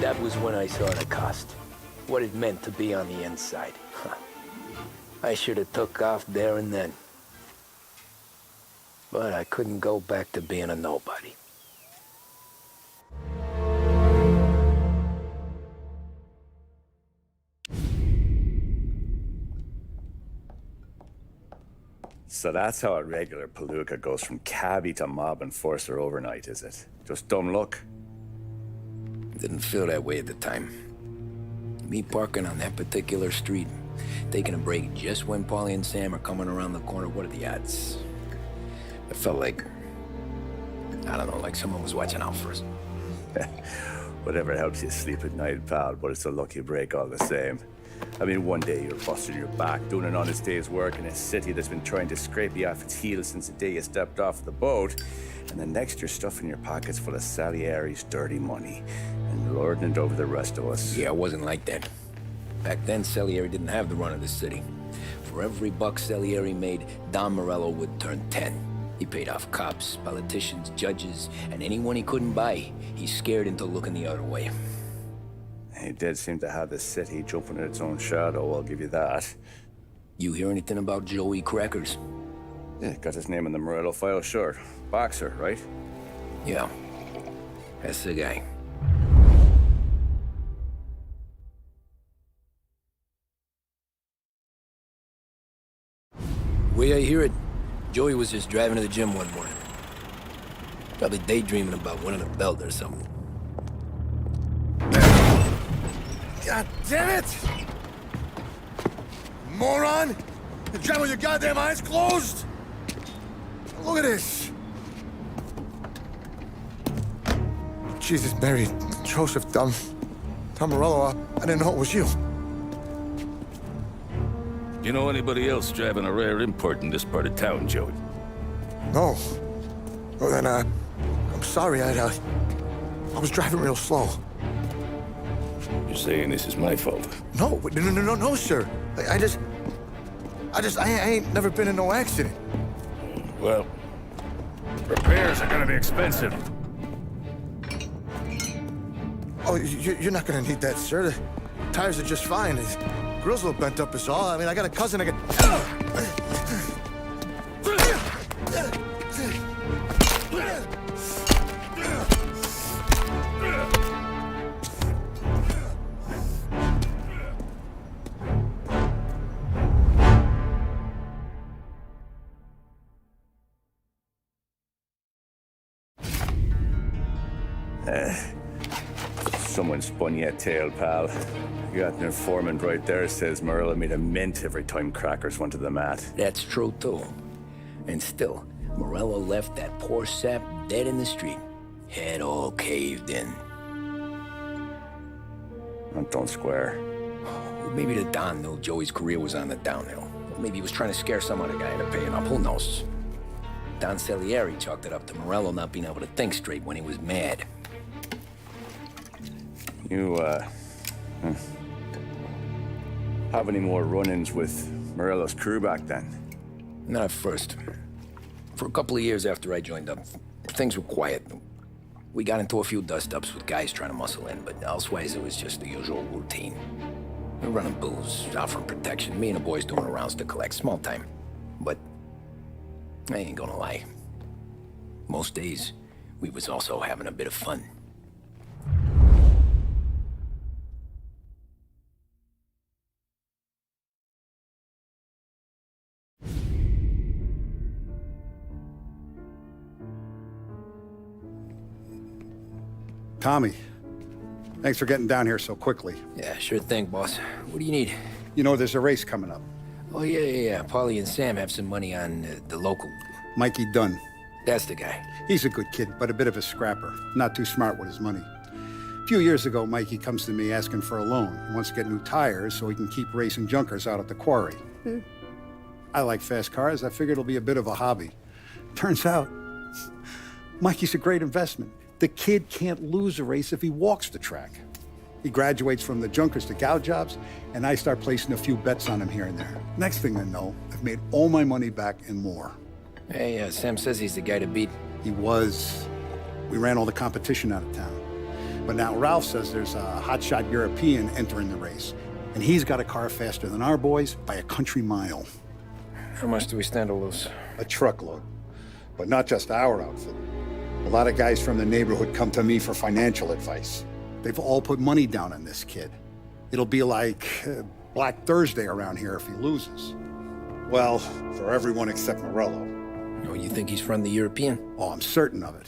That was when I saw the cost. What it meant to be on the inside. Huh. I should have took off there and then. But I couldn't go back to being a nobody. So that's how a regular palooka goes from cabbie to mob enforcer overnight, is it? Just dumb luck? Didn't feel that way at the time. Me parking on that particular street, taking a break just when Paulie and Sam are coming around the corner, what are the odds? It felt like, I don't know, like someone was watching out for us. Whatever helps you sleep at night, pal, but it's a lucky break all the same. I mean, one day you're busting your back, doing an honest day's work in a city that's been trying to scrape you off its heels since the day you stepped off the boat, and the next you're stuffing your pockets full of Salieri's dirty money and lording it over the rest of us. Yeah, it wasn't like that. Back then, Salieri didn't have the run of the city. For every buck Salieri made, Don Morello would turn 10. He paid off cops, politicians, judges, and anyone he couldn't buy, he scared into looking the other way. He did seem to have the city jumping at its own shadow, I'll give you that. You hear anything about Joey Crackers? Yeah, got his name in the Morello file, sure. Boxer, right? Yeah, that's the guy. Way I hear it, Joey was just driving to the gym one morning. Probably daydreaming about winning a belt or something. God damn it! Moron! You're driving with your goddamn eyes closed? Look at this! Jesus, Mary, Joseph, Tom Morello, I didn't know it was you. You know anybody else driving a rare import in this part of town, Joey? No. Well then, I'm sorry, I was driving real slow. You're saying this is my fault? No, sir. I ain't never been in no accident. Well, repairs are gonna be expensive. Oh, you're not gonna need that, sir. The tires are just fine. The grill's a little bent up is all. I mean, I got a cousin I can... Someone spun you a tale, pal. You got an informant right there says Morello made a mint every time crackers went to the mat. That's true, too. And still, Morello left that poor sap dead in the street. Head all caved in. That don't square. Maybe the Don knew Joey's career was on the downhill. Maybe he was trying to scare some other guy into paying up. Who knows? Don Salieri chalked it up to Morello not being able to think straight when he was mad. You, have any more run-ins with Morello's crew back then? Not at first. For a couple of years after I joined up, things were quiet. We got into a few dust-ups with guys trying to muscle in, but elsewise it was just the usual routine. We were running booze, out from protection, me and the boys doing rounds to collect, small time. But I ain't gonna lie. Most days, we was also having a bit of fun. Tommy, thanks for getting down here so quickly. Yeah, sure thing, boss. What do you need? You know, there's a race coming up. Oh, yeah. Paulie and Sam have some money on the local. Mikey Dunn. That's the guy. He's a good kid, but a bit of a scrapper. Not too smart with his money. A few years ago, Mikey comes to me asking for a loan. He wants to get new tires so he can keep racing junkers out at the quarry. I like fast cars. I figured it'll be a bit of a hobby. Turns out, Mikey's a great investment. The kid can't lose a race if he walks the track. He graduates from the junkers to gal jobs, and I start placing a few bets on him here and there. Next thing I know, I've made all my money back and more. Hey, Sam says he's the guy to beat. He was. We ran all the competition out of town. But now Ralph says there's a hotshot European entering the race, and he's got a car faster than our boys by a country mile. How much do we stand to lose? A truckload. But not just our outfit. A lot of guys from the neighborhood come to me for financial advice. They've all put money down on this kid. It'll be like Black Thursday around here if he loses. Well, for everyone except Morello. Oh, you think he's from the European? Oh, I'm certain of it.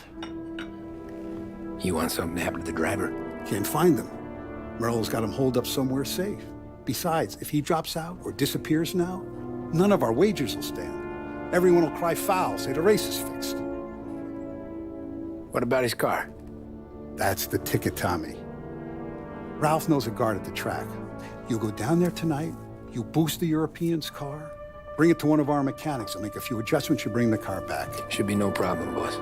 You want something to happen to the driver? Can't find him. Morello's got him holed up somewhere safe. Besides, if he drops out or disappears now, none of our wagers will stand. Everyone will cry foul, say the race is fixed. What about his car? That's the ticket, Tommy. Ralph knows a guard at the track. You go down there tonight, you boost the European's car, bring it to one of our mechanics. He'll make a few adjustments, you bring the car back. Should be no problem, boss.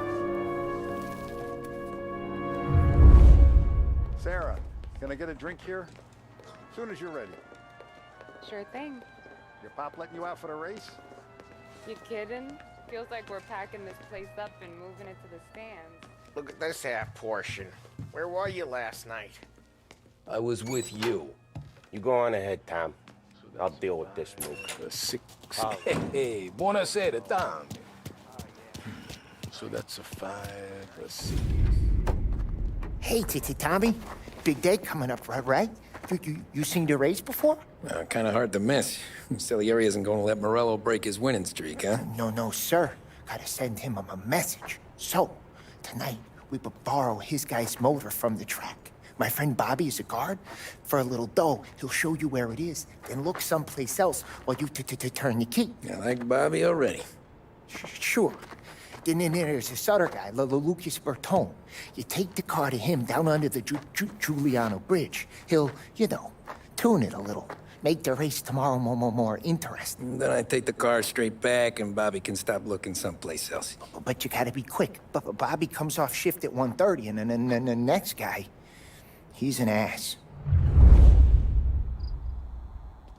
Sarah, can I get a drink here? As soon as you're ready. Sure thing. Your pop letting you out for the race? You kidding? Feels like we're packing this place up and moving it to the stands. Look at this half portion. Where were you last night? I was with you. You go on ahead, Tom. I'll deal with this mook. Hey, buonasera, Tom. So that's a 5, a 6. Hey, Tommy. Big day coming up, right? You seen the race before? Kind of hard to miss. Salieri isn't going to let Morello break his winning streak, huh? No, sir. Gotta send him a message. So, tonight, we borrow his guy's motor from the track. My friend Bobby is a guard. For a little dough, he'll show you where it is, then look someplace else while you turn the key. I like Bobby already. Sure. Then there's this other guy, Lucas Bertone. You take the car to him down under the Giuliano Bridge. He'll, tune it a little. Make the race tomorrow more interesting. Then I take the car straight back and Bobby can stop looking someplace else. But you gotta be quick. But Bobby comes off shift at 1:30, and then the next guy, he's an ass.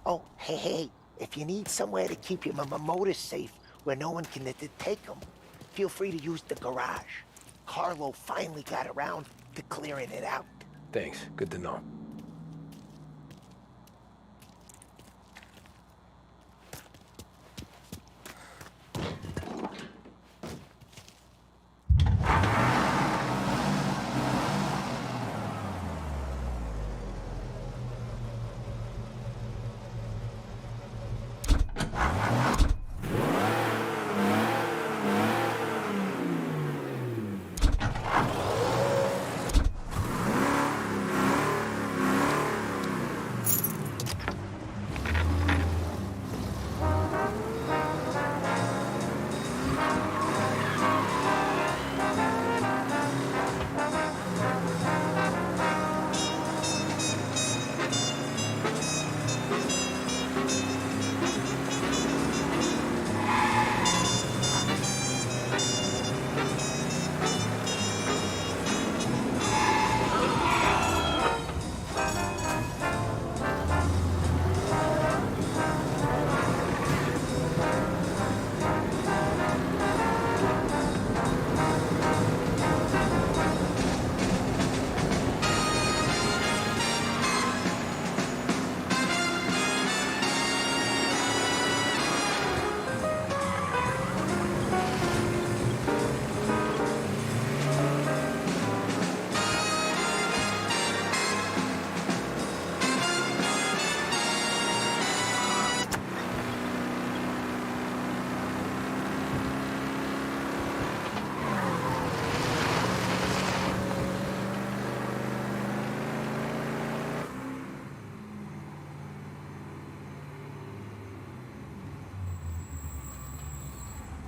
Oh, hey, if you need somewhere to keep your motor safe where no one can take them, feel free to use the garage. Carlo finally got around to clearing it out. Thanks. Good to know.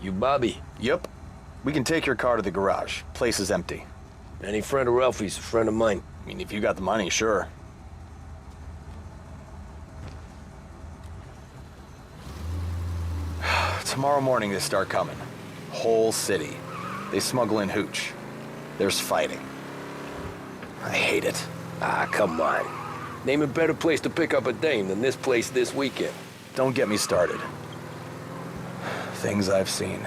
You Bobby? Yep. We can take your car to the garage. Place is empty. Any friend of Ralphie's, a friend of mine. I mean, if you got the money, sure. Tomorrow morning they start coming. Whole city. They smuggle in hooch. There's fighting. I hate it. Ah, come on. Name a better place to pick up a dame than this place this weekend. Don't get me started. Things I've seen.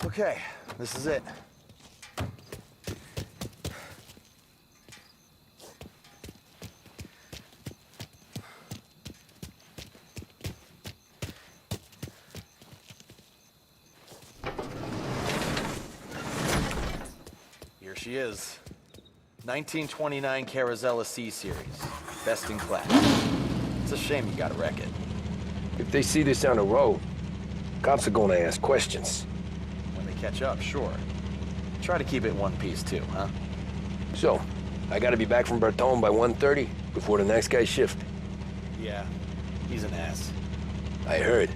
Okay, this is it. Here she is. 1929 Carazella C-Series. Best in class. It's a shame you gotta wreck it. If they see this on the road, cops are gonna ask questions. When they catch up, sure. Try to keep it one piece too, huh? So, I gotta be back from Bertone by 1:30 before the next guy's shift. Yeah, he's an ass. I heard.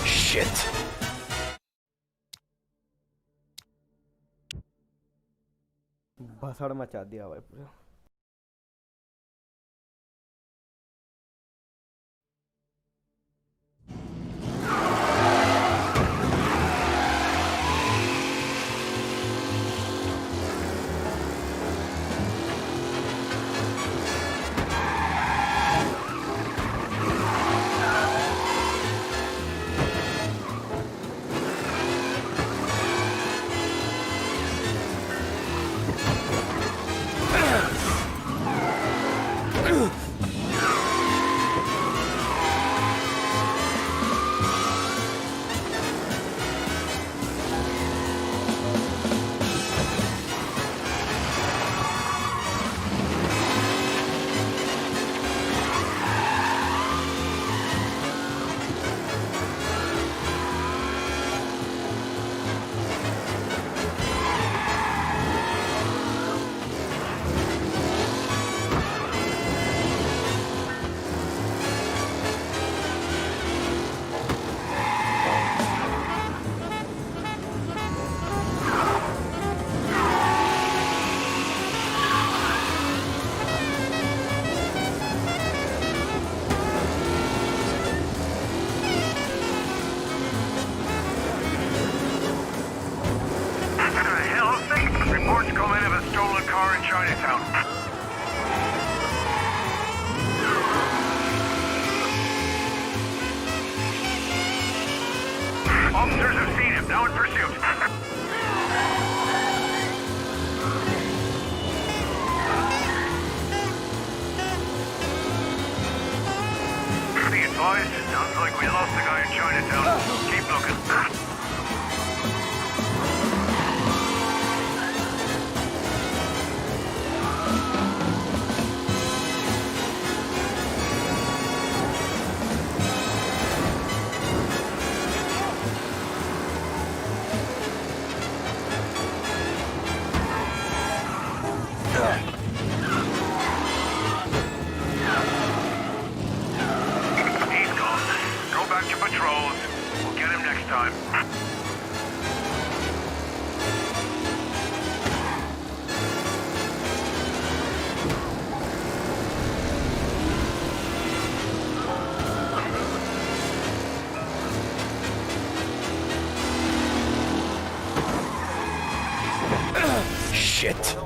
Shit. भसड़ मचा दिया भाई पूरा। Officers have seen him, now in pursuit. Be advised, sounds like we lost the guy in Chinatown. Keep looking. He's gone. Go back to patrols. We'll get him next time. Shit.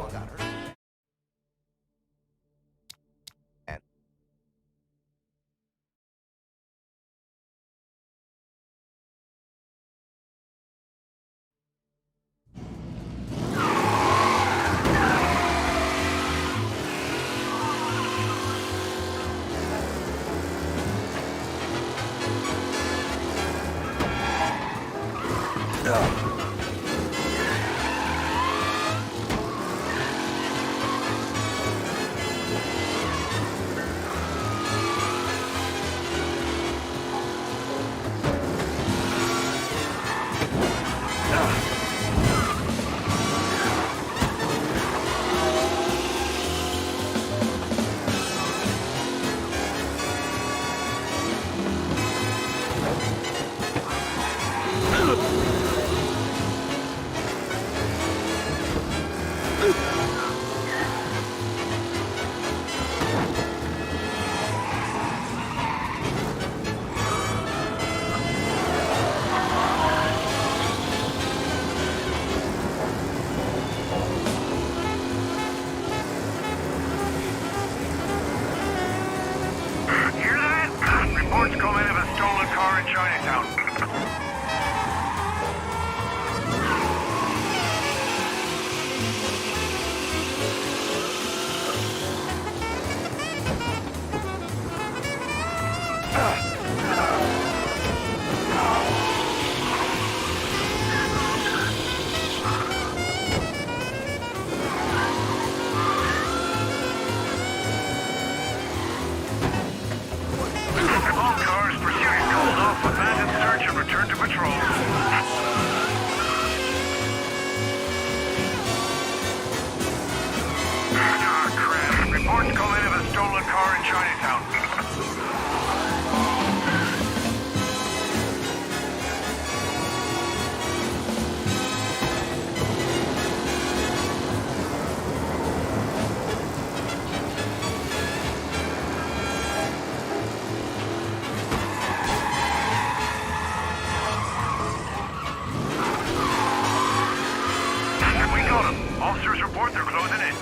Reports come in of a stolen car in Chinatown. All cars proceed called off, abandoned search and return to patrol. Ah, crap. Reports come in of a stolen car in Chinatown. We got him. Officers report they're closing in.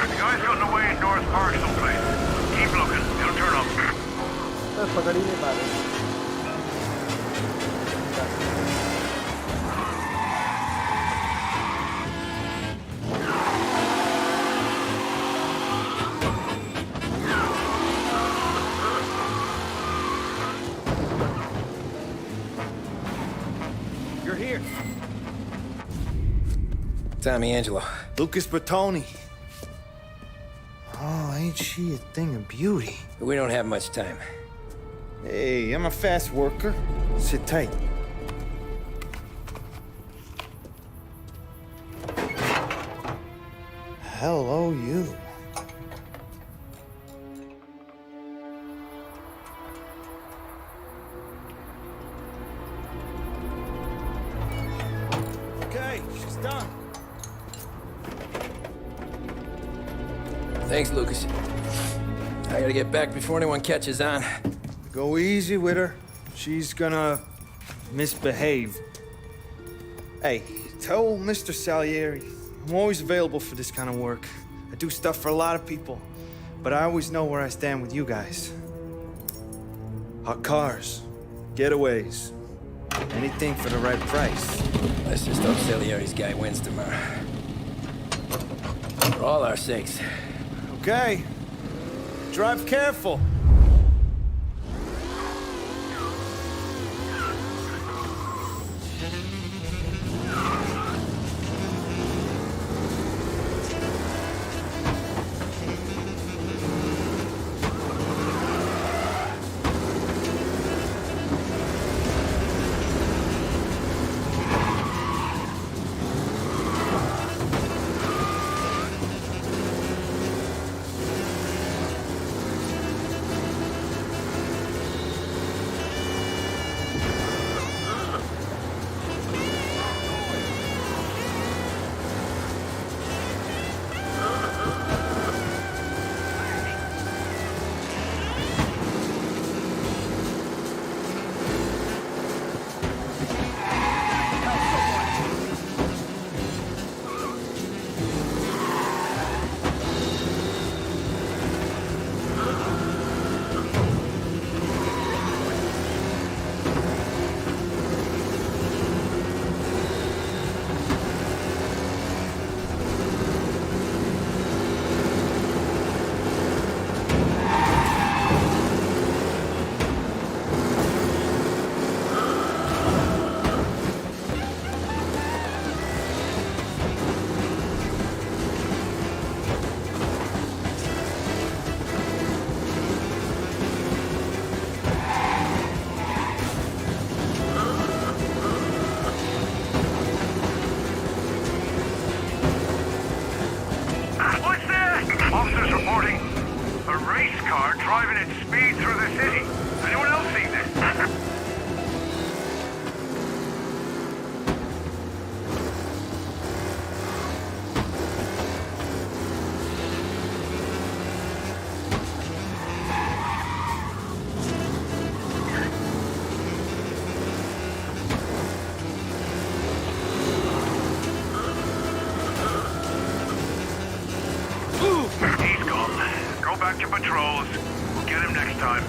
The guy's gotten away in North Park someplace. Keep looking. He'll turn up. पकड़ ही नहीं पा रहे। You're here. Tommy Angelo. Lucas Bertoni. Oh, ain't she a thing of beauty? We don't have much time. Hey, I'm a fast worker. Sit tight. Hello, you. Okay, she's done. Thanks, Lucas. I gotta get back before anyone catches on. Go easy with her. She's gonna misbehave. Hey, tell Mr. Salieri I'm always available for this kind of work. I do stuff for a lot of people, but I always know where I stand with you guys. Hot cars, getaways, anything for the right price. Let's just hope Salieri's guy wins tomorrow. For all our sakes. Okay. Drive careful. driving at speed through the city. Anyone else seen this? He's gone. Go back to patrols. We'll get him next time.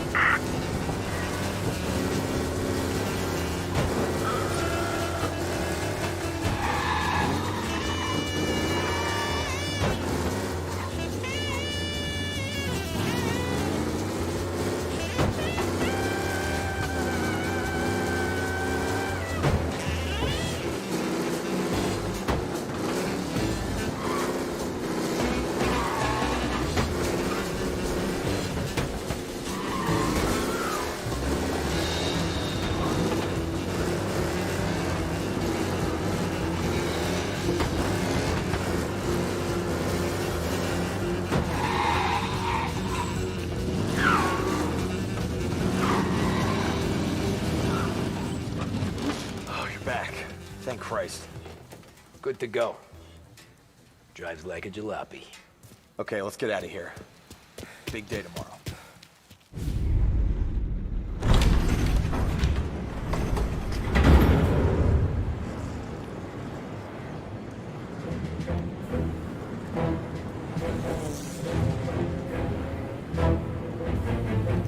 Thank Christ. Good to go. Drives like a jalopy. Okay, let's get out of here. Big day tomorrow.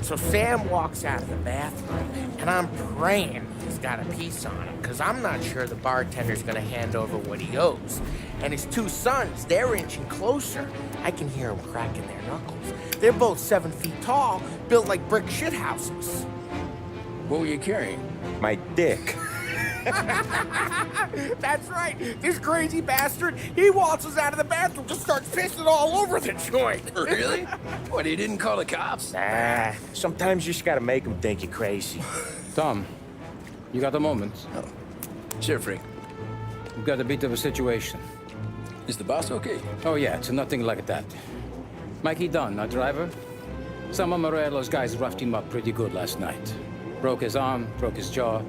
So Sam walks out of the bathroom, and I'm praying he's got a piece on him, because I'm not sure the bartender's gonna hand over what he owes. And his two sons, they're inching closer. I can hear them cracking their knuckles. They're both 7 feet tall, built like brick shithouses. What were you carrying? My dick. That's right. This crazy bastard, he waltzes out of the bathroom, just starts pissing all over the joint. Really? What, he didn't call the cops? Nah, sometimes you just gotta make them think you're crazy. Tom, you got a moment? Oh. Sure, Frank. We've got a bit of a situation. Is the boss okay? Oh, yeah, it's nothing like that. Mikey Dunn, our driver. Some of Morello's guys roughed him up pretty good last night. Broke his arm, broke his jaw.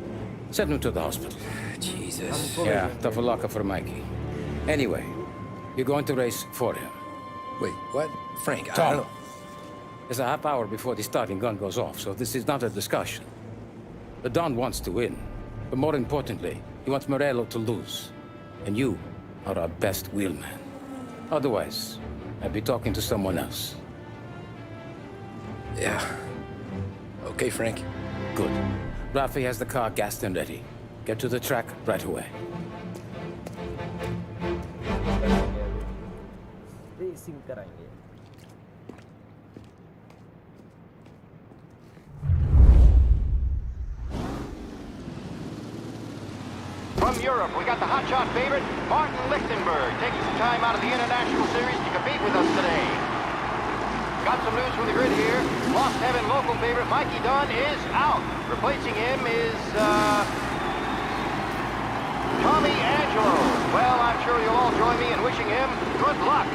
Sent him to the hospital. Jesus. Yeah, tough luck for Mikey. Anyway, you're going to race for him. Wait, what? Frank, I Tom, don't know. there's a half hour before the starting gun goes off, so this is not a discussion. The Don wants to win, but more importantly, he wants Morello to lose. And you are our best wheelman. Otherwise, I'd be talking to someone else. Yeah. Okay, Frank. Good. Rafi has the car gassed and ready. Get to the track right away. Racing कराएंगे. From Europe, we got the hotshot favorite, Martin Lichtenberg, taking some time out of the International Series to compete with us today. Got some news from the grid here. Lost Heaven local favorite Mikey Dunn is out. Replacing him is, Tommy Angelo. Well, I'm sure you'll all join me in wishing him good luck.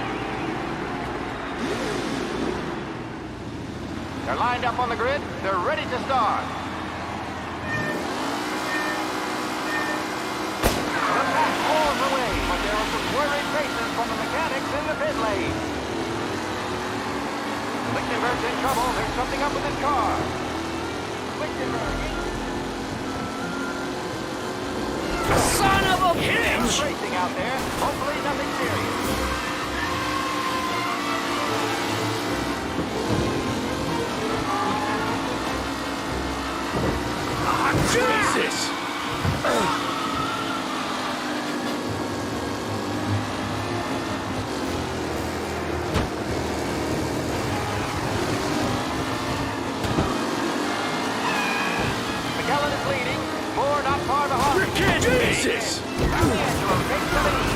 They're lined up on the grid. They're ready to start. The pack pulls away, but there are some worried faces from the mechanics in the pit lane. Lichtenberg's in trouble. There's something up with his car. Lichtenberg. Son of a bitch! Racing out there. Hopefully nothing serious. Jesus! McKellen is leading. Moore not far behind. Jesus! Angelo takes the lead.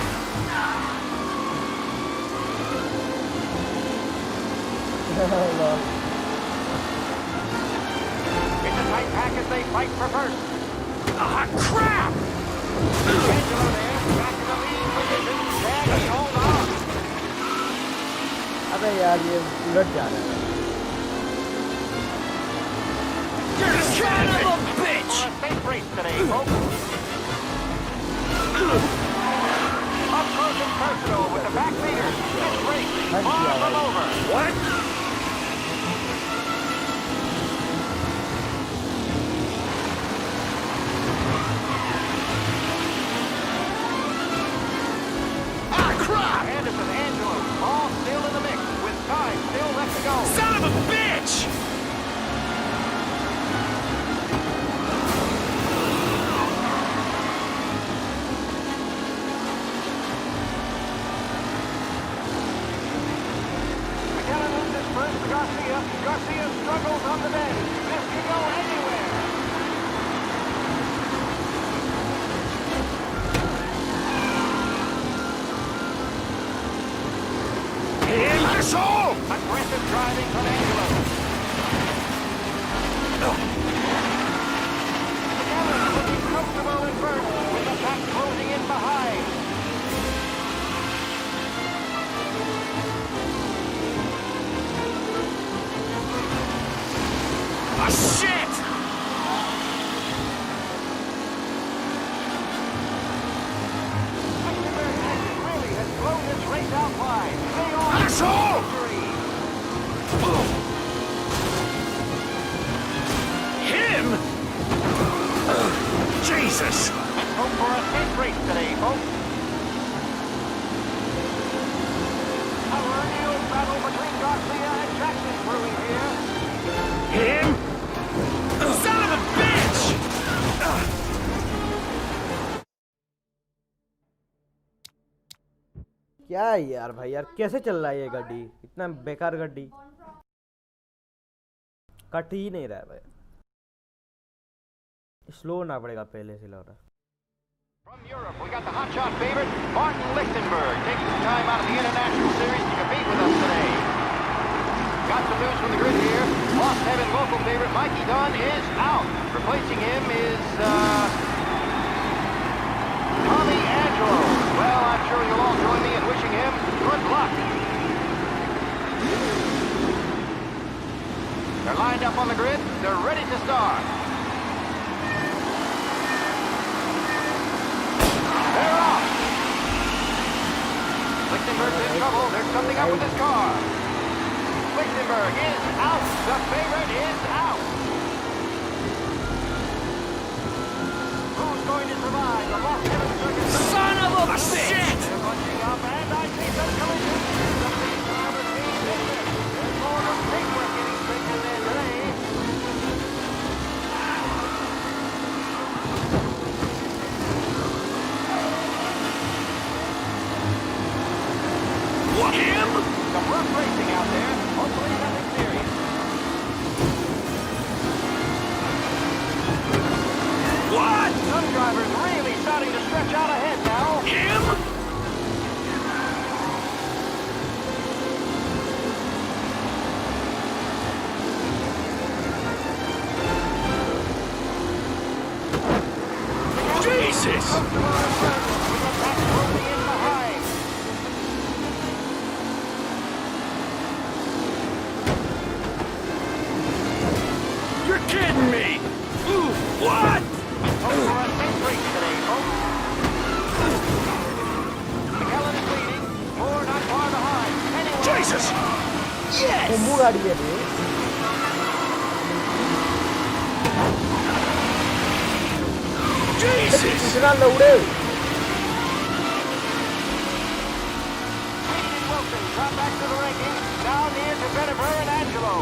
It's a tight pack as they fight for first. Ah, crap! Angelo there, back in the lead position. Can he hold on? अबे यार ये उलट जा रहा है. Up close and personal with the back leaders. This race is far from over. What? Anderson, Angelo, all still in the mix, with time still left to go. Son of a bitch! McKellen loses first to Garcia. Garcia struggles on the bend. This can go anywhere. Asshole! Aggressive driving from Angelo. McKellen looking comfortable in first, with the pack closing in behind. Ah, shit! Really has blown this race out wide. They all Asshole! Him? Jesus! Let's hope for a safe race today, folks. A renewed battle between Garcia and Jackson brewing here. Him? Son of a bitch! क्या है यार भाई, यार कैसे चल रहा है ये गाड़ी, इतना बेकार गाड़ी कट ही नहीं रहा है भाई, स्लो ना पड़ेगा पहले से लग रहा है। From Europe, we got the hotshot favorite, Martin Lichtenberg, taking some time out of the International Series to compete with us today. Got some news from the grid here. Lost Heaven local favorite Mikey Dunn is out. Replacing him is, Tommy Angelo. Well, I'm sure you'll all join me in wishing him good luck. They're lined up on the grid. They're ready to start. They're off. Lichtenberg's in trouble. There's something up with his car. Lichtenberg is out. The favorite is out. Who's going to survive the Lost Heaven Circuit? Son of a bitch! They're bunching up, and I see some collisions. Something's trying to see this. There's more of paintwork getting straightened there today. What? Him? Some rough racing out there. Hopefully nothing serious. What? Some drivers really starting to stretch out ahead now. Him? Jesus! You're kidding me! Ooh, what? Jesus! Yes! कुंभू गाड़ी है ये। Jesus! इतना लौड़े। Wilson drop back to the rankings, now near to Bennifer and Angelo.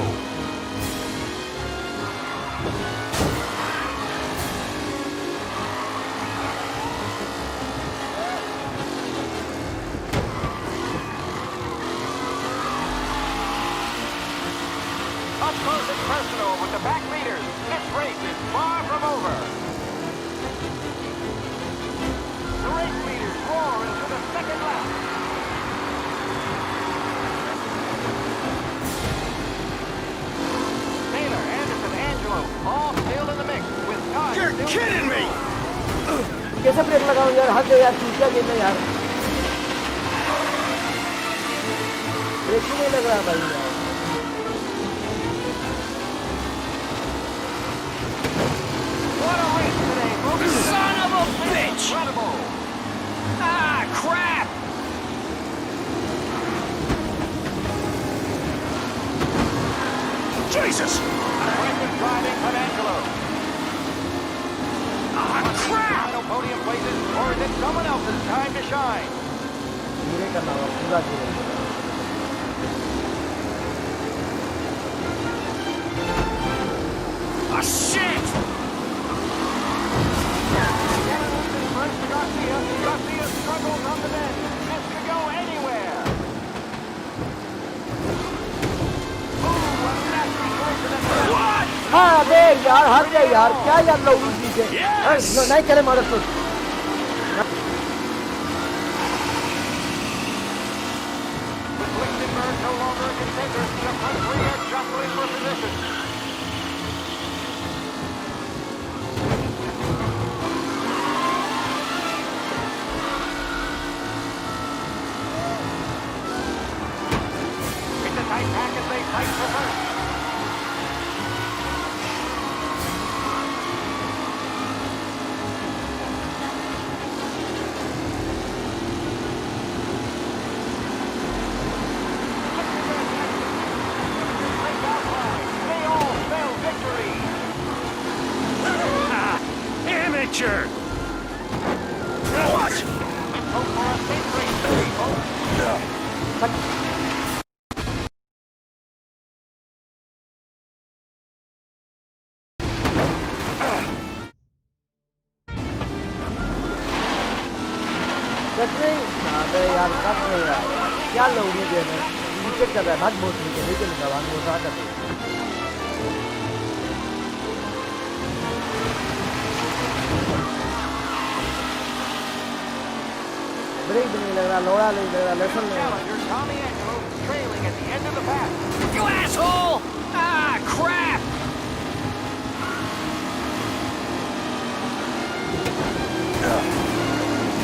Up close and personal with the back leaders. This race is far from over. The race leaders roar into the second lap. Taylor, Anderson, Angelo, all still in the mix with time. You're kidding me! कैसे break लगाऊं यार, हद है यार, चूतिया game है यार, break ही नहीं लग रहा भाई यार। What a race today, folks! Son of a bitch! Incredible! Jesus! Aggressive driving from Angelo. Crap! Final podium places, or is it someone else's time to shine? धीरे करना होगा पूरा धीरे Ah, shit! Garcia struggles on the bend. Has to go anywhere. Ooh, a nasty collision at the What? हाँ बे यार हट जा यार क्या यार लोग चीजें नहीं करे मदद तो Lichtenberg no longer a contender. The front three are jostling for position. It's a tight pack as they fight for first. They all spell victory. Amateur! What? Let's hope for a safe race today, folks. Cut नहीं अबे यार cut नहीं यार क्या लोग ये दे रहे हैं चेक कर रहा है भाग बहुत नीचे लेके लगा भाग वो साथ करते ब्रेक भी नहीं लग रहा लोड़ा नहीं लग रहा लेसन नहीं Challenger Tommy Angelo trailing at the end of the pack. You asshole! Ah, crap!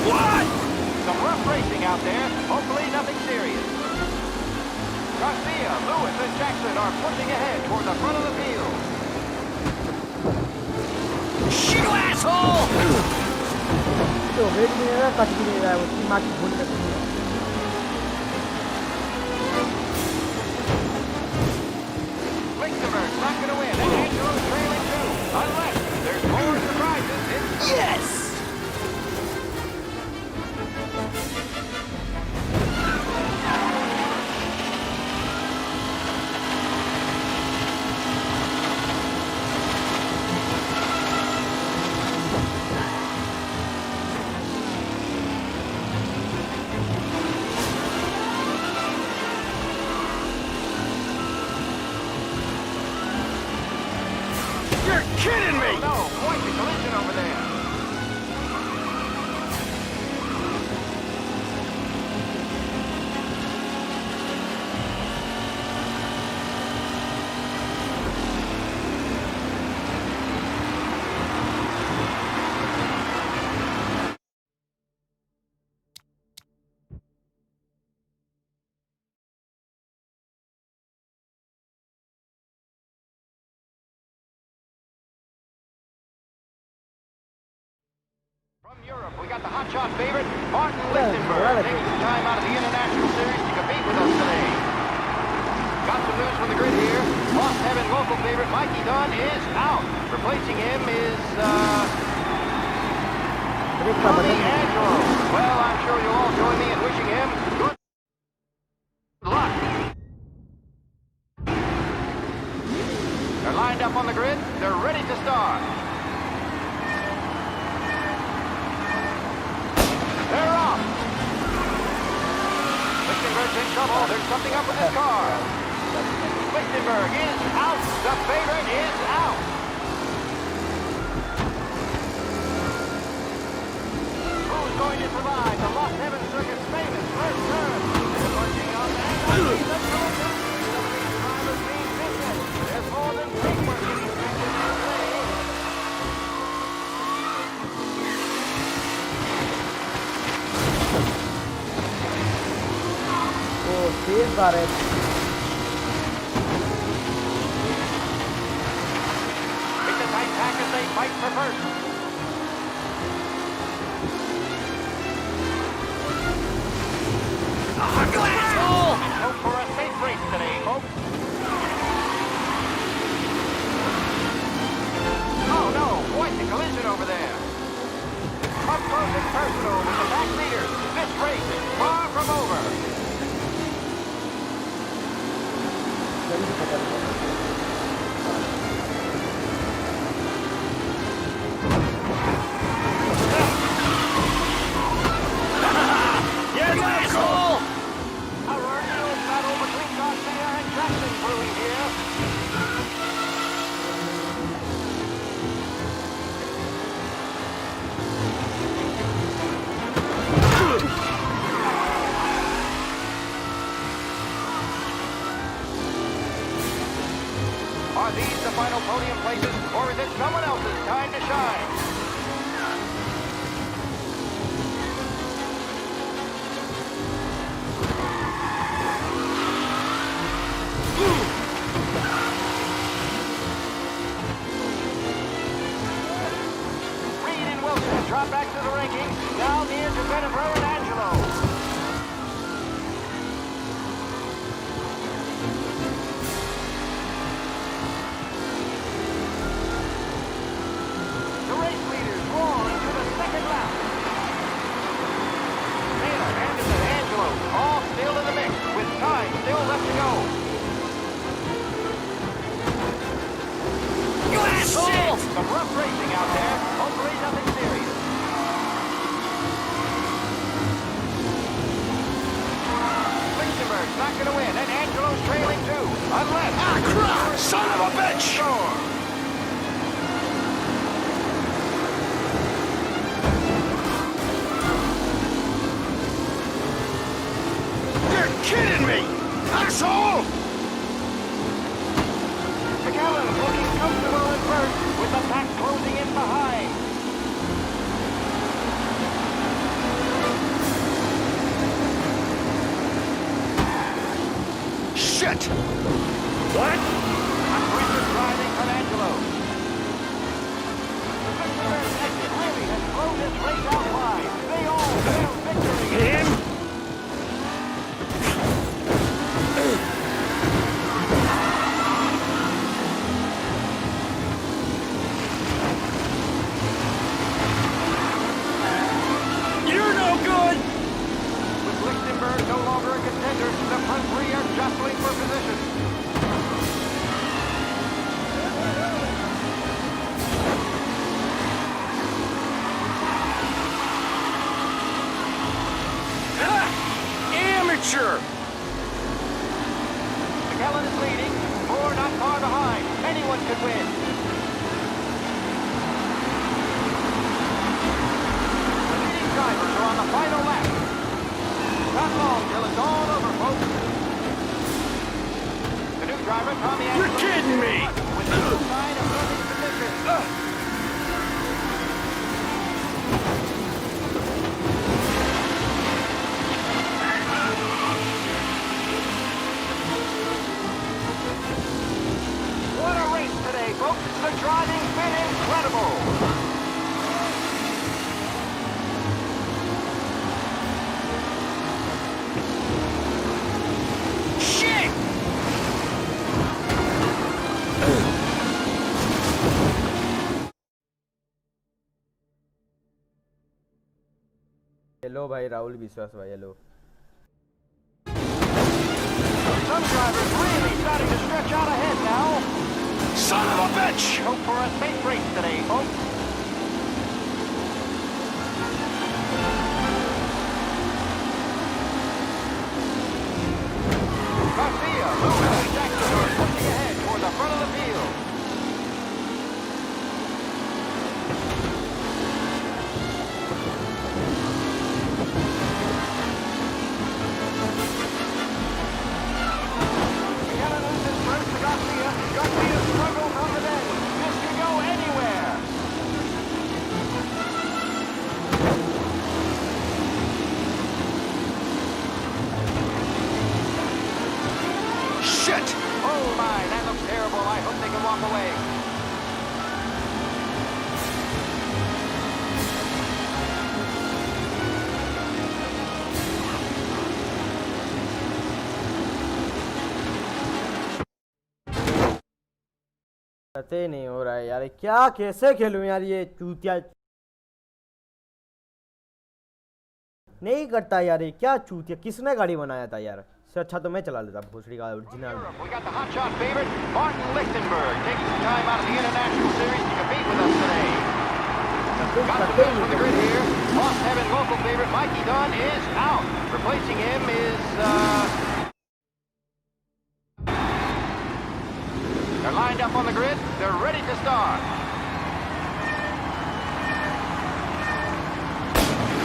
What? Some rough racing out there. Hopefully nothing serious. Garcia, Lewis, and Jackson are pushing ahead toward the front of the field. Shit, you asshole! तो break भी नहीं रहा cut भी नहीं रहा उसकी माँ की भूल करती है Lichtenberg's not going to win, and Angelo's trailing too. Unless there's more surprises in... Yes! You're kidding me! No, quite the collision over there. From Europe, we got the hotshot favorite, Martin Lichtenberg, taking some time out of the International Series to compete with us today. Got some news from the grid here. Lost Heaven local favorite Mikey Dunn is out. Replacing him is, Tommy Angelo. Well, I'm sure you'll all join me in wishing him good luck. They're lined up on the grid. They're ready to start. They're off. Lichtenberg's in trouble. There's something up with his car. Lichtenberg is out. The favorite is out. Who's going to survive the Lost Heaven Circuit's famous first turn? They're punching up and up. Some of these drivers mean business. There's more than paperwork in these things. तेज आ रहे It's a tight pack as they fight for first. You asshole! Hope for a safe race today, folks. personal with the pack leaders. This race is far from over. Yes, asshole! A real battle between Garcia and Jackson brewing here. Are these the final podium places, or is it someone else's time to shine? Reed and Wilson drop back to the rankings, now near to Benevero and Angelo. The race leaders roar into the second lap. Taylor, Anderson, Angelo, all still in the mix, with time still left to go. You asshole! Some rough racing out there. Hopefully nothing serious. Lichtenberg's not going to win, and Angelo's trailing too. Unless... Ah, crap! Son of a bitch! Sure. You're kidding me! Asshole! McAllen's looking comfortable at first, with the pack closing in behind. Shit! What? Aggressive driving from Angelo. Lichtenberg's exit really has thrown this race out wide. They all feel victory. Him? You're no good! With Lichtenberg no longer a contender, the front three are jostling for position. Amateur! McAllen is leading, four not far behind. Anyone could win. The leading drivers are on the final lap. Not long till it's all over, folks. The new driver, Tommy Angelo, You're kidding me! with no sign of losing position. What a race today, folks. The driving's been incredible. Shit! Hello भाई राहुल विश्वास भाई hello Some drivers really starting to stretch out ahead now. Son of a bitch! Hope for a safe race today, folks. Garcia, Lewis, and Jackson are pushing ahead toward the front of the field. McAllen loses first to Garcia. Garcia struggles on the bend. This can go anywhere. Shit! Oh my, that looks terrible. I hope they can walk away. पता ही नहीं हो रहा है यार क्या कैसे खेलूं यार ये चूतिया नहीं करता यार, ये क्या चूतिया, किसने गाड़ी बनाया था यार। इससे अच्छा तो मैं चला लेता भोसड़ी का original. We got the hotshot favorite, Martin Lichtenberg, taking some time out of the International Series to compete with us today. Got some news from the grid here. Lost Heaven local favorite Mikey Dunn is out. Replacing him is, They're lined up on the grid. They're ready to start.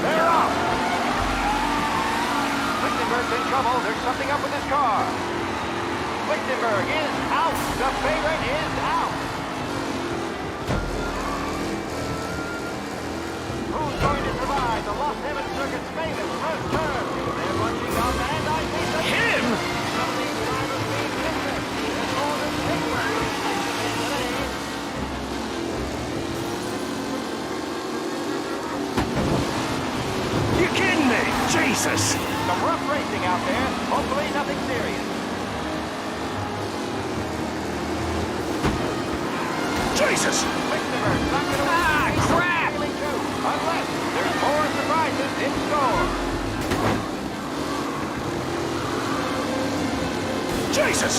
They're off. Lichtenberg's in trouble. There's something up with his car. Lichtenberg is out. The favorite is out. Who's going to survive the Lost Heaven Circuit's famous first turn? They're bunching up, and I think that him. Some of these drivers being interesting as more than You kidding me? Jesus! Some rough racing out there. Hopefully nothing serious. Jesus! Lichtenberg's not going to win. Crap! Unless there's more surprises in store. Jesus!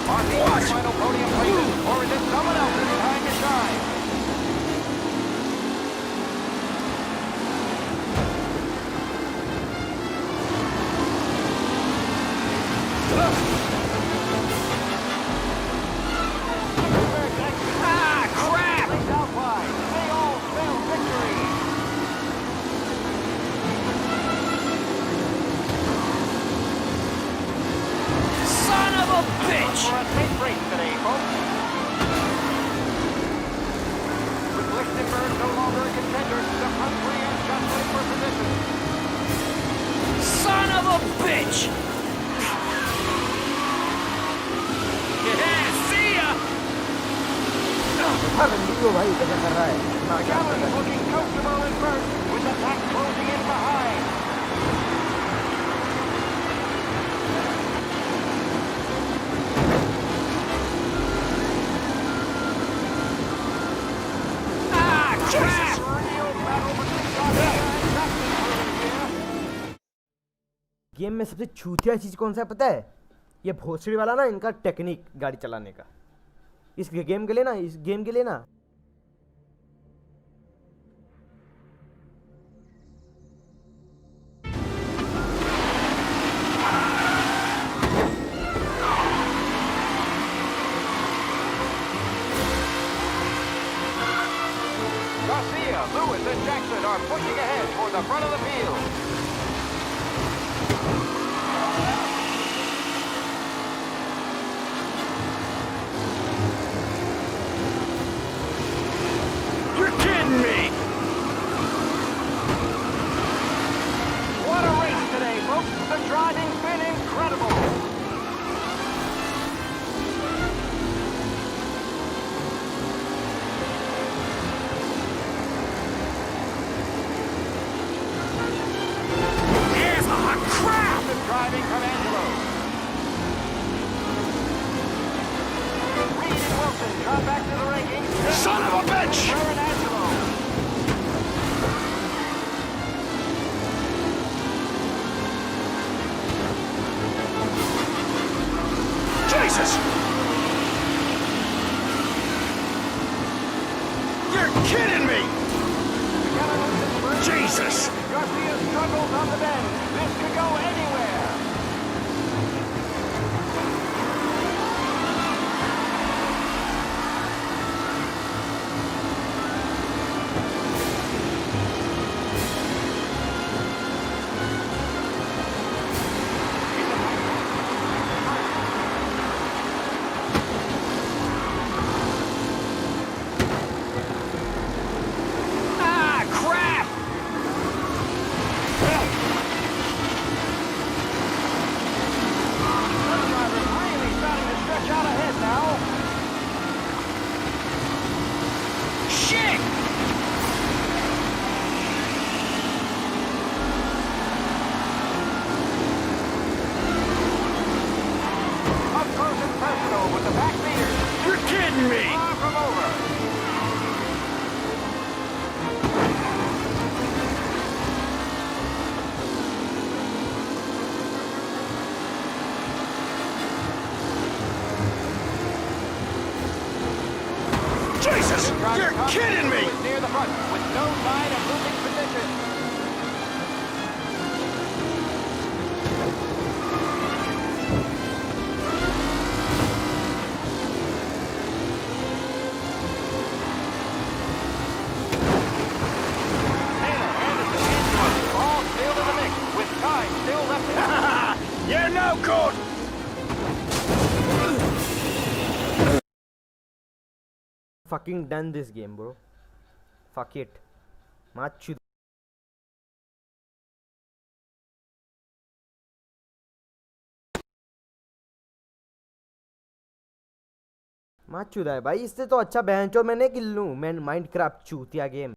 Martin's final podium places, or is it someone else's time to shine? Crap! They all spell victory. Son of a bitch! For a safe race today, folks. With Lichtenberg no longer a contender, the front three are jostling for position. Son of a bitch! Yeah, see ya! भाई कैसा कर रहा है। McAllen is looking comfortable in first, with the pack closing in behind. Game में सबसे छूतिया चीज कौन सा है पता है? ये भोसड़ी वाला ना, इनका टेक्निक गाड़ी चलाने का। इस गेम के लिए ना Garcia, Lewis, and Jackson are pushing ahead toward the front of the field. You're kidding me! What a race today, folks. The driving's been incredible. Crap! Good driving from Angelo. Reed and Wilson come back to the rankings. Son of a bitch! Where and Angelo. Jesus! You're kidding me! Jesus! Garcia struggles on the bend. This could go anywhere. Crap! Really starting to stretch out ahead now. Shit! Up close and personal with the back leaders. You're kidding me! Far from over. Jesus! You're kidding me! Near the front, with no sign of losing position. Taylor, Anderson, Andrews, all still in the mix, with time still left in it. You're no good! Fucking done this game, bro. Fuck it. Machu. माचुदा है भाई, इससे तो अच्छा बहनचोद मैंने किल लूं मैं Minecraft चूतिया game.